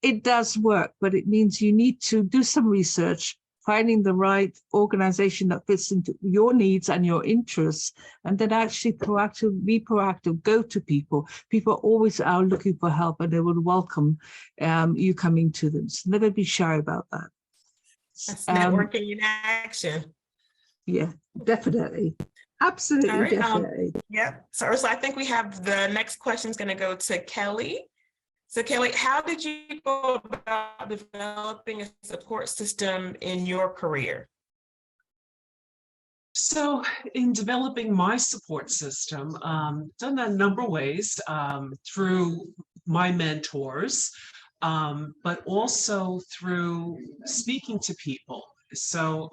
it does work, but it means you need to do some research, finding the right organization that fits into your needs and your interests, and then actually be proactive, go to people. People always are looking for help and they will welcome you coming to them. So never be shy about that. That's networking in action. Yeah, definitely. Absolutely, All right, definitely. Yeah, so Ursula, I think we have the next question is going to go to Kelly. So Kelly, how did you go about developing a support system in your career? So in developing my support system, done that a number of ways, through my mentors, but also through speaking to people. So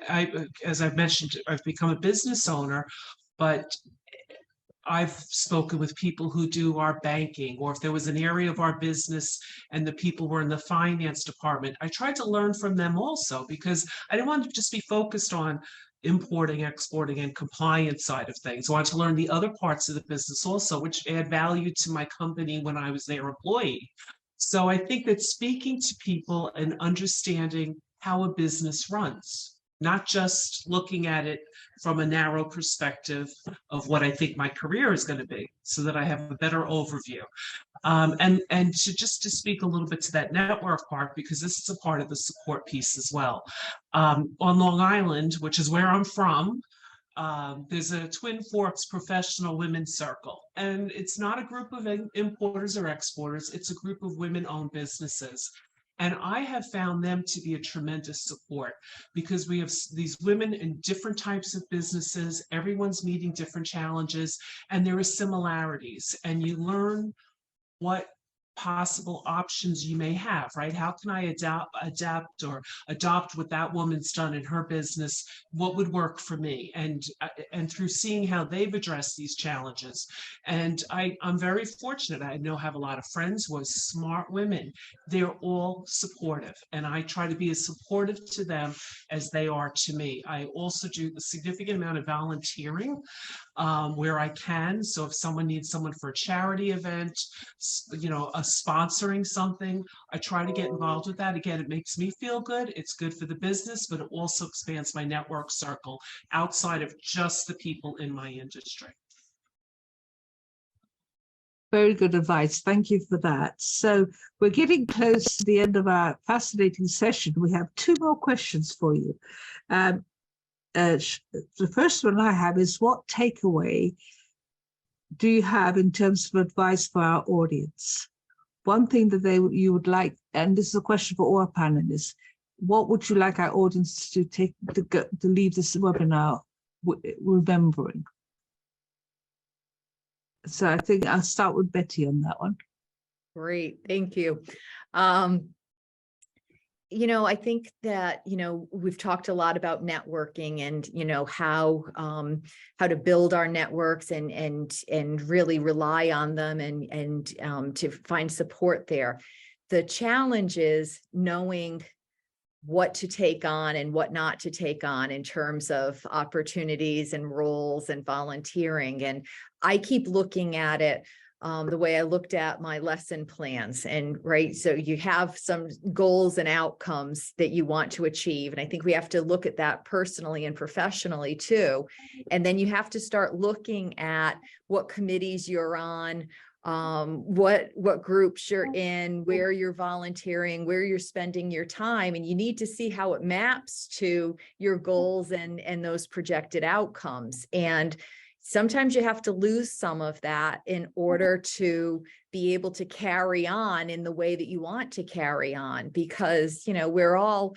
as I've mentioned, I've become a business owner, but I've spoken with people who do our banking, or if there was an area of our business and the people were in the finance department, I tried to learn from them also, because I didn't want to just be focused on importing, exporting, and compliance side of things. I wanted to learn the other parts of the business also, which add value to my company when I was their employee. So I think that speaking to people and understanding how a business runs, not just looking at it from a narrow perspective of what I think my career is going to be, so that I have a better overview. And to speak a little bit to that network part, because this is a part of the support piece as well. On Long Island, which is where I'm from, there's a Twin Forks Professional Women's Circle, and it's not a group of importers or exporters, it's a group of women-owned businesses. And I have found them to be a tremendous support, because we have these women in different types of businesses, everyone's meeting different challenges, and there are similarities, and you learn what possible options you may have, right? How can I adapt or adopt what that woman's done in her business? What would work for me? And through seeing how they've addressed these challenges. And I'm very fortunate. I have a lot of friends who are smart women. They're all supportive, and I try to be as supportive to them as they are to me. I also do a significant amount of volunteering where I can. So if someone needs someone for a charity event, sponsoring something, I try to get involved with that. Again, it makes me feel good. It's good for the business, but it also expands my network circle outside of just the people in my industry. Very good advice. Thank you for that. So we're getting close to the end of our fascinating session. We have two more questions for you. The first one I have is, what takeaway do you have in terms of advice for our audience? One thing that you would like, and this is a question for all our panelists, what would you like our audience to leave this webinar remembering? So I think I'll start with Betty on that one. Great, thank you. I think that, we've talked a lot about networking and, how to build our networks and really rely on them and to find support there. The challenge is knowing what to take on and what not to take on in terms of opportunities and roles and volunteering. And I keep looking at it the way I looked at my lesson plans, and right. So you have some goals and outcomes that you want to achieve. And I think we have to look at that personally and professionally too. And then you have to start looking at what committees you're on, what groups you're in, where you're volunteering, where you're spending your time. And you need to see how it maps to your goals and those projected outcomes. And sometimes you have to lose some of that in order to be able to carry on in the way that you want to carry on, because, we're all,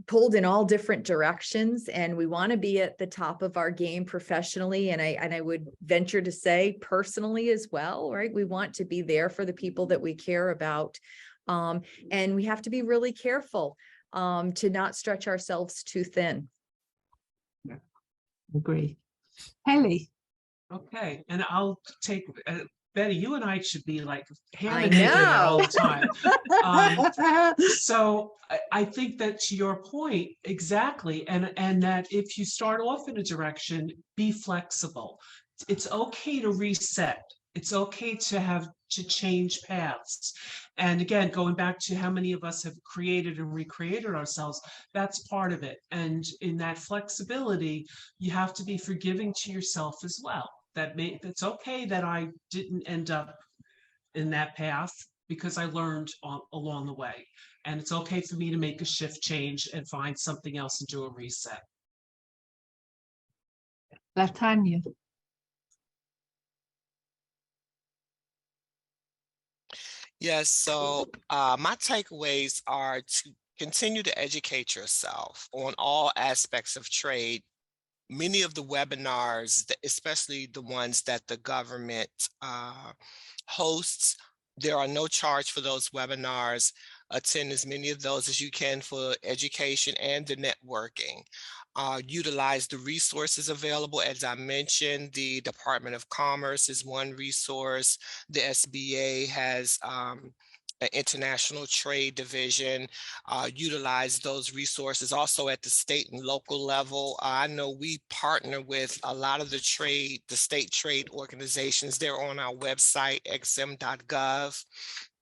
pulled in all different directions, and we want to be at the top of our game professionally. And I would venture to say personally as well, right? We want to be there for the people that we care about. And we have to be really careful to not stretch ourselves too thin. Agree. Haley. Okay, and I'll take Betty. You and I should be like I hand in hand all know. the time. So I think that, to your point, exactly, and that if you start off in a direction, be flexible. It's okay to reset. It's okay to change paths. And again, going back to how many of us have created and recreated ourselves, that's part of it. And in that flexibility, you have to be forgiving to yourself as well. It's okay that I didn't end up in that path, because I learned along the way. And it's okay for me to make a shift change and find something else and do a reset. Latanya. Yes, so my takeaways are to continue to educate yourself on all aspects of trade. Many of the webinars, especially the ones that the government hosts, there are no charge for those webinars. Attend as many of those as you can for education and the networking. Utilize the resources available. As I mentioned, the Department of Commerce is one resource. The SBA has an international trade division. Utilize those resources also at the state and local level. I know we partner with a lot of the state trade organizations. They're on our website, xm.gov.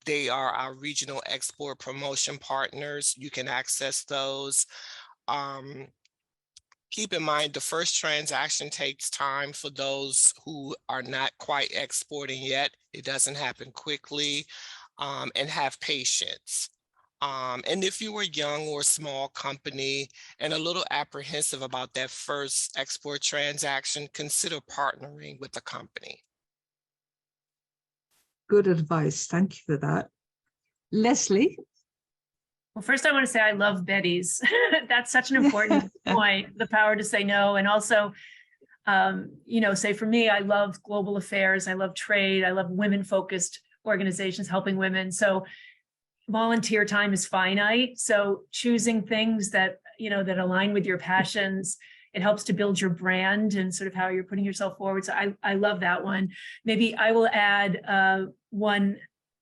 They are our regional export promotion partners. You can access those. Keep in mind, the first transaction takes time for those who are not quite exporting yet. It doesn't happen quickly, and have patience. And if you were young or small company and a little apprehensive about that first export transaction, consider partnering with the company. Good advice. Thank you for that. Leslie. Well, first I want to say I love Betty's. That's such an important point, the power to say no. And also, say for me, I love global affairs. I love trade. I love women-focused organizations helping women. So volunteer time is finite. So choosing things that, that align with your passions, it helps to build your brand and sort of how you're putting yourself forward. So I love that one. Maybe I will add one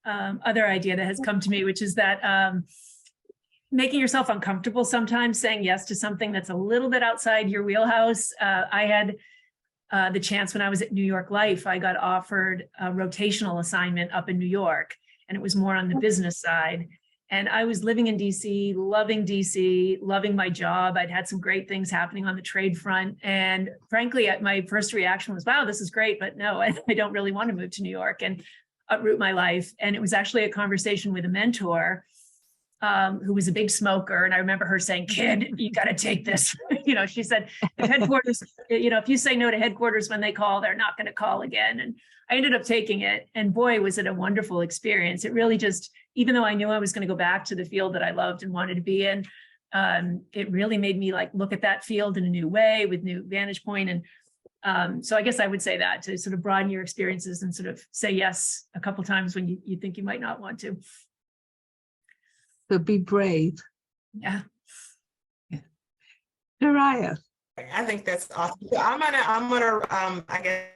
other idea that has come to me, which is that making yourself uncomfortable sometimes, saying yes to something that's a little bit outside your wheelhouse. I had the chance when I was at New York Life, I got offered a rotational assignment up in New York, and it was more on the business side. And I was living in DC, loving my job. I'd had some great things happening on the trade front. And frankly, my first reaction was, wow, this is great, but no, I don't really want to move to New York and uproot my life. And it was actually a conversation with a mentor who was a big smoker. And I remember her saying, kid, you got to take this. She said, if headquarters, if you say no to headquarters when they call, they're not going to call again. And I ended up taking it. And boy, was it a wonderful experience. It really just, even though I knew I was going to go back to the field that I loved and wanted to be in, it really made me look at that field in a new way with new vantage point. And so I guess I would say that to sort of broaden your experiences and sort of say yes a couple of times when you think you might not want to. So be brave. Yeah. Soraya. I think that's awesome. So I'm gonna I guess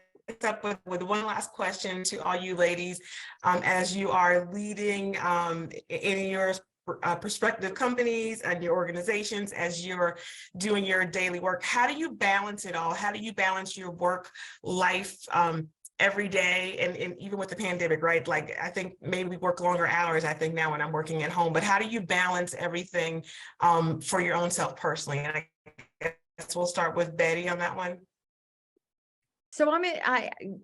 up with one last question to all you ladies, as you are leading in your prospective companies and your organizations, as you're doing your daily work. How do you balance it all? How do you balance your work life every day, and even with the pandemic, right? I think maybe we work longer hours, I think now when I'm working at home, but how do you balance everything for your own self personally? And I guess we'll start with Betty on that one. So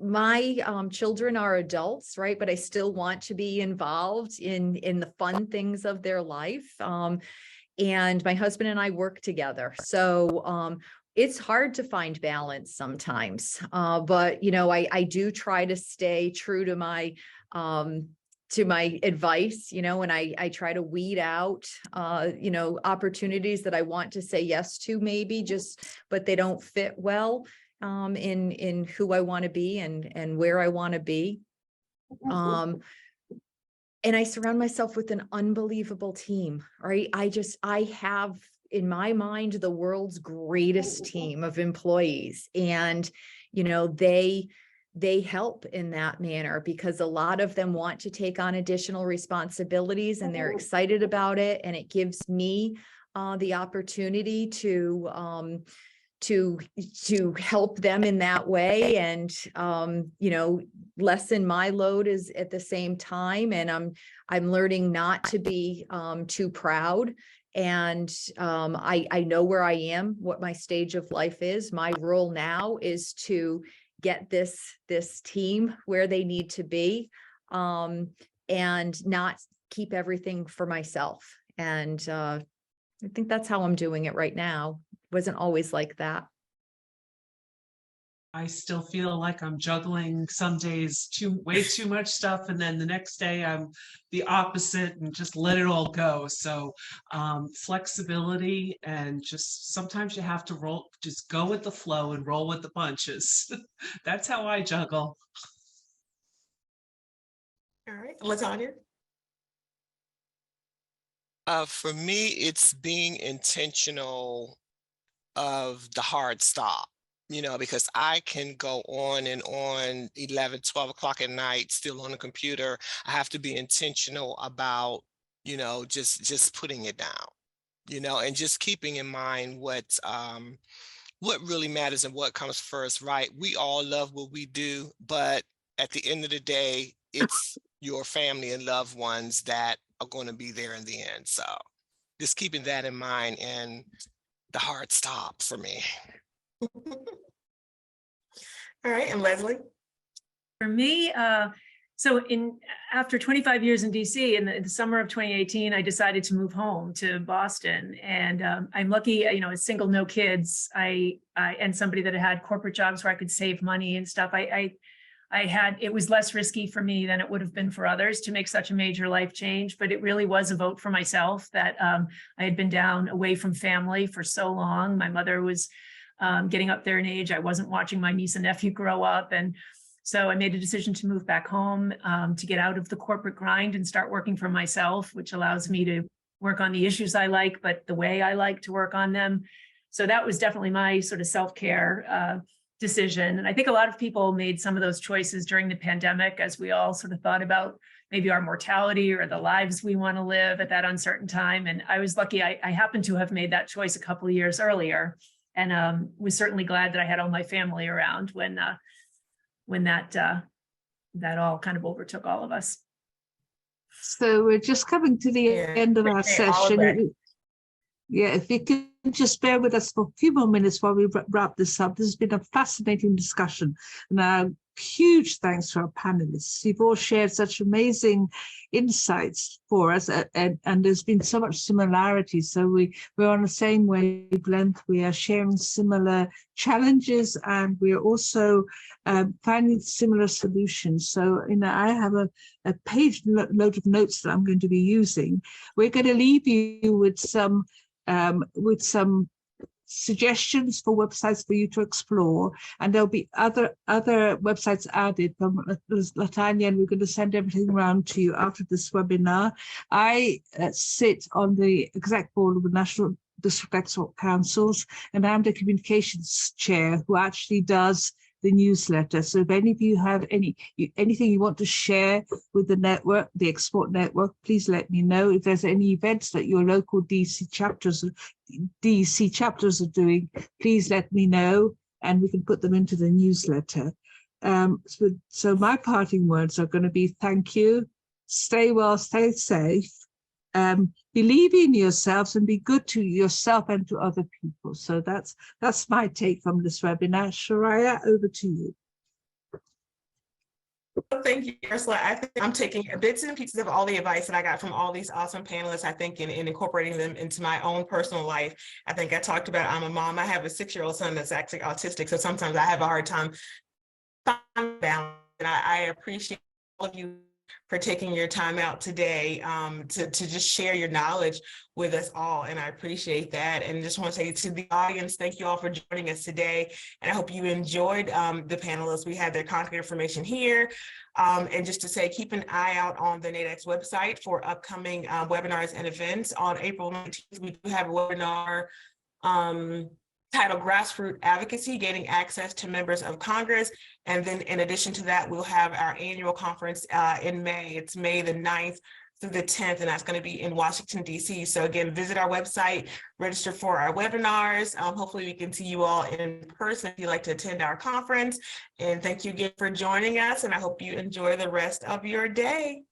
my children are adults, right? But I still want to be involved in the fun things of their life. And my husband and I work together. So it's hard to find balance sometimes. But, I do try to stay true to my advice, and I try to weed out, opportunities that I want to say yes to maybe but they don't fit well in who I want to be and where I want to be. And I surround myself with an unbelievable team, right? I have in my mind the world's greatest team of employees, and they help in that manner because a lot of them want to take on additional responsibilities and they're excited about it, and it gives me the opportunity to help them in that way, and lessen my load is at the same time. And I'm learning not to be too proud. And I know where I am, what my stage of life is. My role now is to get this team where they need to be, and not keep everything for myself. And I think that's how I'm doing it right now. Wasn't always like that. I still feel like I'm juggling some days way too much stuff, and then the next day I'm the opposite and just let it all go. So flexibility, and just sometimes you have to just go with the flow and roll with the punches. That's how I juggle. All right, LaTanya. For me, it's being intentional of the hard stop, because I can go on and on 11, 12 o'clock at night, still on the computer. I have to be intentional about, just putting it down, and just keeping in mind what really matters and what comes first, right? We all love what we do, but at the end of the day, it's your family and loved ones that are going to be there in the end. So just keeping that in mind and the hard stop for me. All right, and Leslie? For me, so after 25 years in DC, in the summer of 2018, I decided to move home to Boston. And I'm lucky, as single, no kids, and somebody that had corporate jobs where I could save money and stuff. It was less risky for me than it would have been for others to make such a major life change, but it really was a vote for myself that I had been down away from family for so long. My mother was getting up there in age. I wasn't watching my niece and nephew grow up. And so I made a decision to move back home to get out of the corporate grind and start working for myself, which allows me to work on the issues I like, but the way I like to work on them. So that was definitely my sort of self-care decision. And I think a lot of people made some of those choices during the pandemic as we all sort of thought about maybe our mortality or the lives we want to live at that uncertain time. And I was lucky. I happened to have made that choice a couple of years earlier, and was certainly glad that I had all my family around when that all kind of overtook all of us. So we're just coming to the end of our session. Yeah, if you can just bear with us for a few more minutes while we wrap this up. This has been a fascinating discussion. Now, huge thanks to our panelists. You've all shared such amazing insights for us, and there's been so much similarity. So we're on the same wavelength. We are sharing similar challenges, and we're also finding similar solutions. So, I have a page load of notes that I'm going to be using. We're going to leave you with some suggestions for websites for you to explore, and there'll be other websites added from LaTanya, and we're going to send everything around to you after this webinar. I sit on the exec board of the National District Export Councils, and I'm the communications chair who actually does the newsletter. So if any of you have anything you want to share with the network, the Export Network, please let me know. If there's any events that your local DC chapters are doing, please let me know, and we can put them into the newsletter. So my parting words are going to be thank you, stay well, stay safe, believe in yourselves, and be good to yourself and to other people. So that's my take from this webinar. Shariah, over to you. Thank you, Ursula. I think I'm taking bits and pieces of all the advice that I got from all these awesome panelists, I think, in incorporating them into my own personal life. I think I talked about, I'm a mom. I have a 6-year-old son that's actually autistic, so sometimes I have a hard time finding balance. And I appreciate all of you for taking your time out today to just share your knowledge with us all. And I appreciate that. And just want to say to the audience, thank you all for joining us today. And I hope you enjoyed the panelists. We had their contact information here. And just to say, keep an eye out on the NATEX website for upcoming webinars and events. On April 19th, we do have a webinar titled Grassroots Advocacy, Gaining Access to Members of Congress. And then in addition to that, we'll have our annual conference in May. It's May the 9th through the 10th, and that's going to be in Washington, D.C. So again, visit our website, register for our webinars. Hopefully we can see you all in person if you'd like to attend our conference. And thank you again for joining us, and I hope you enjoy the rest of your day.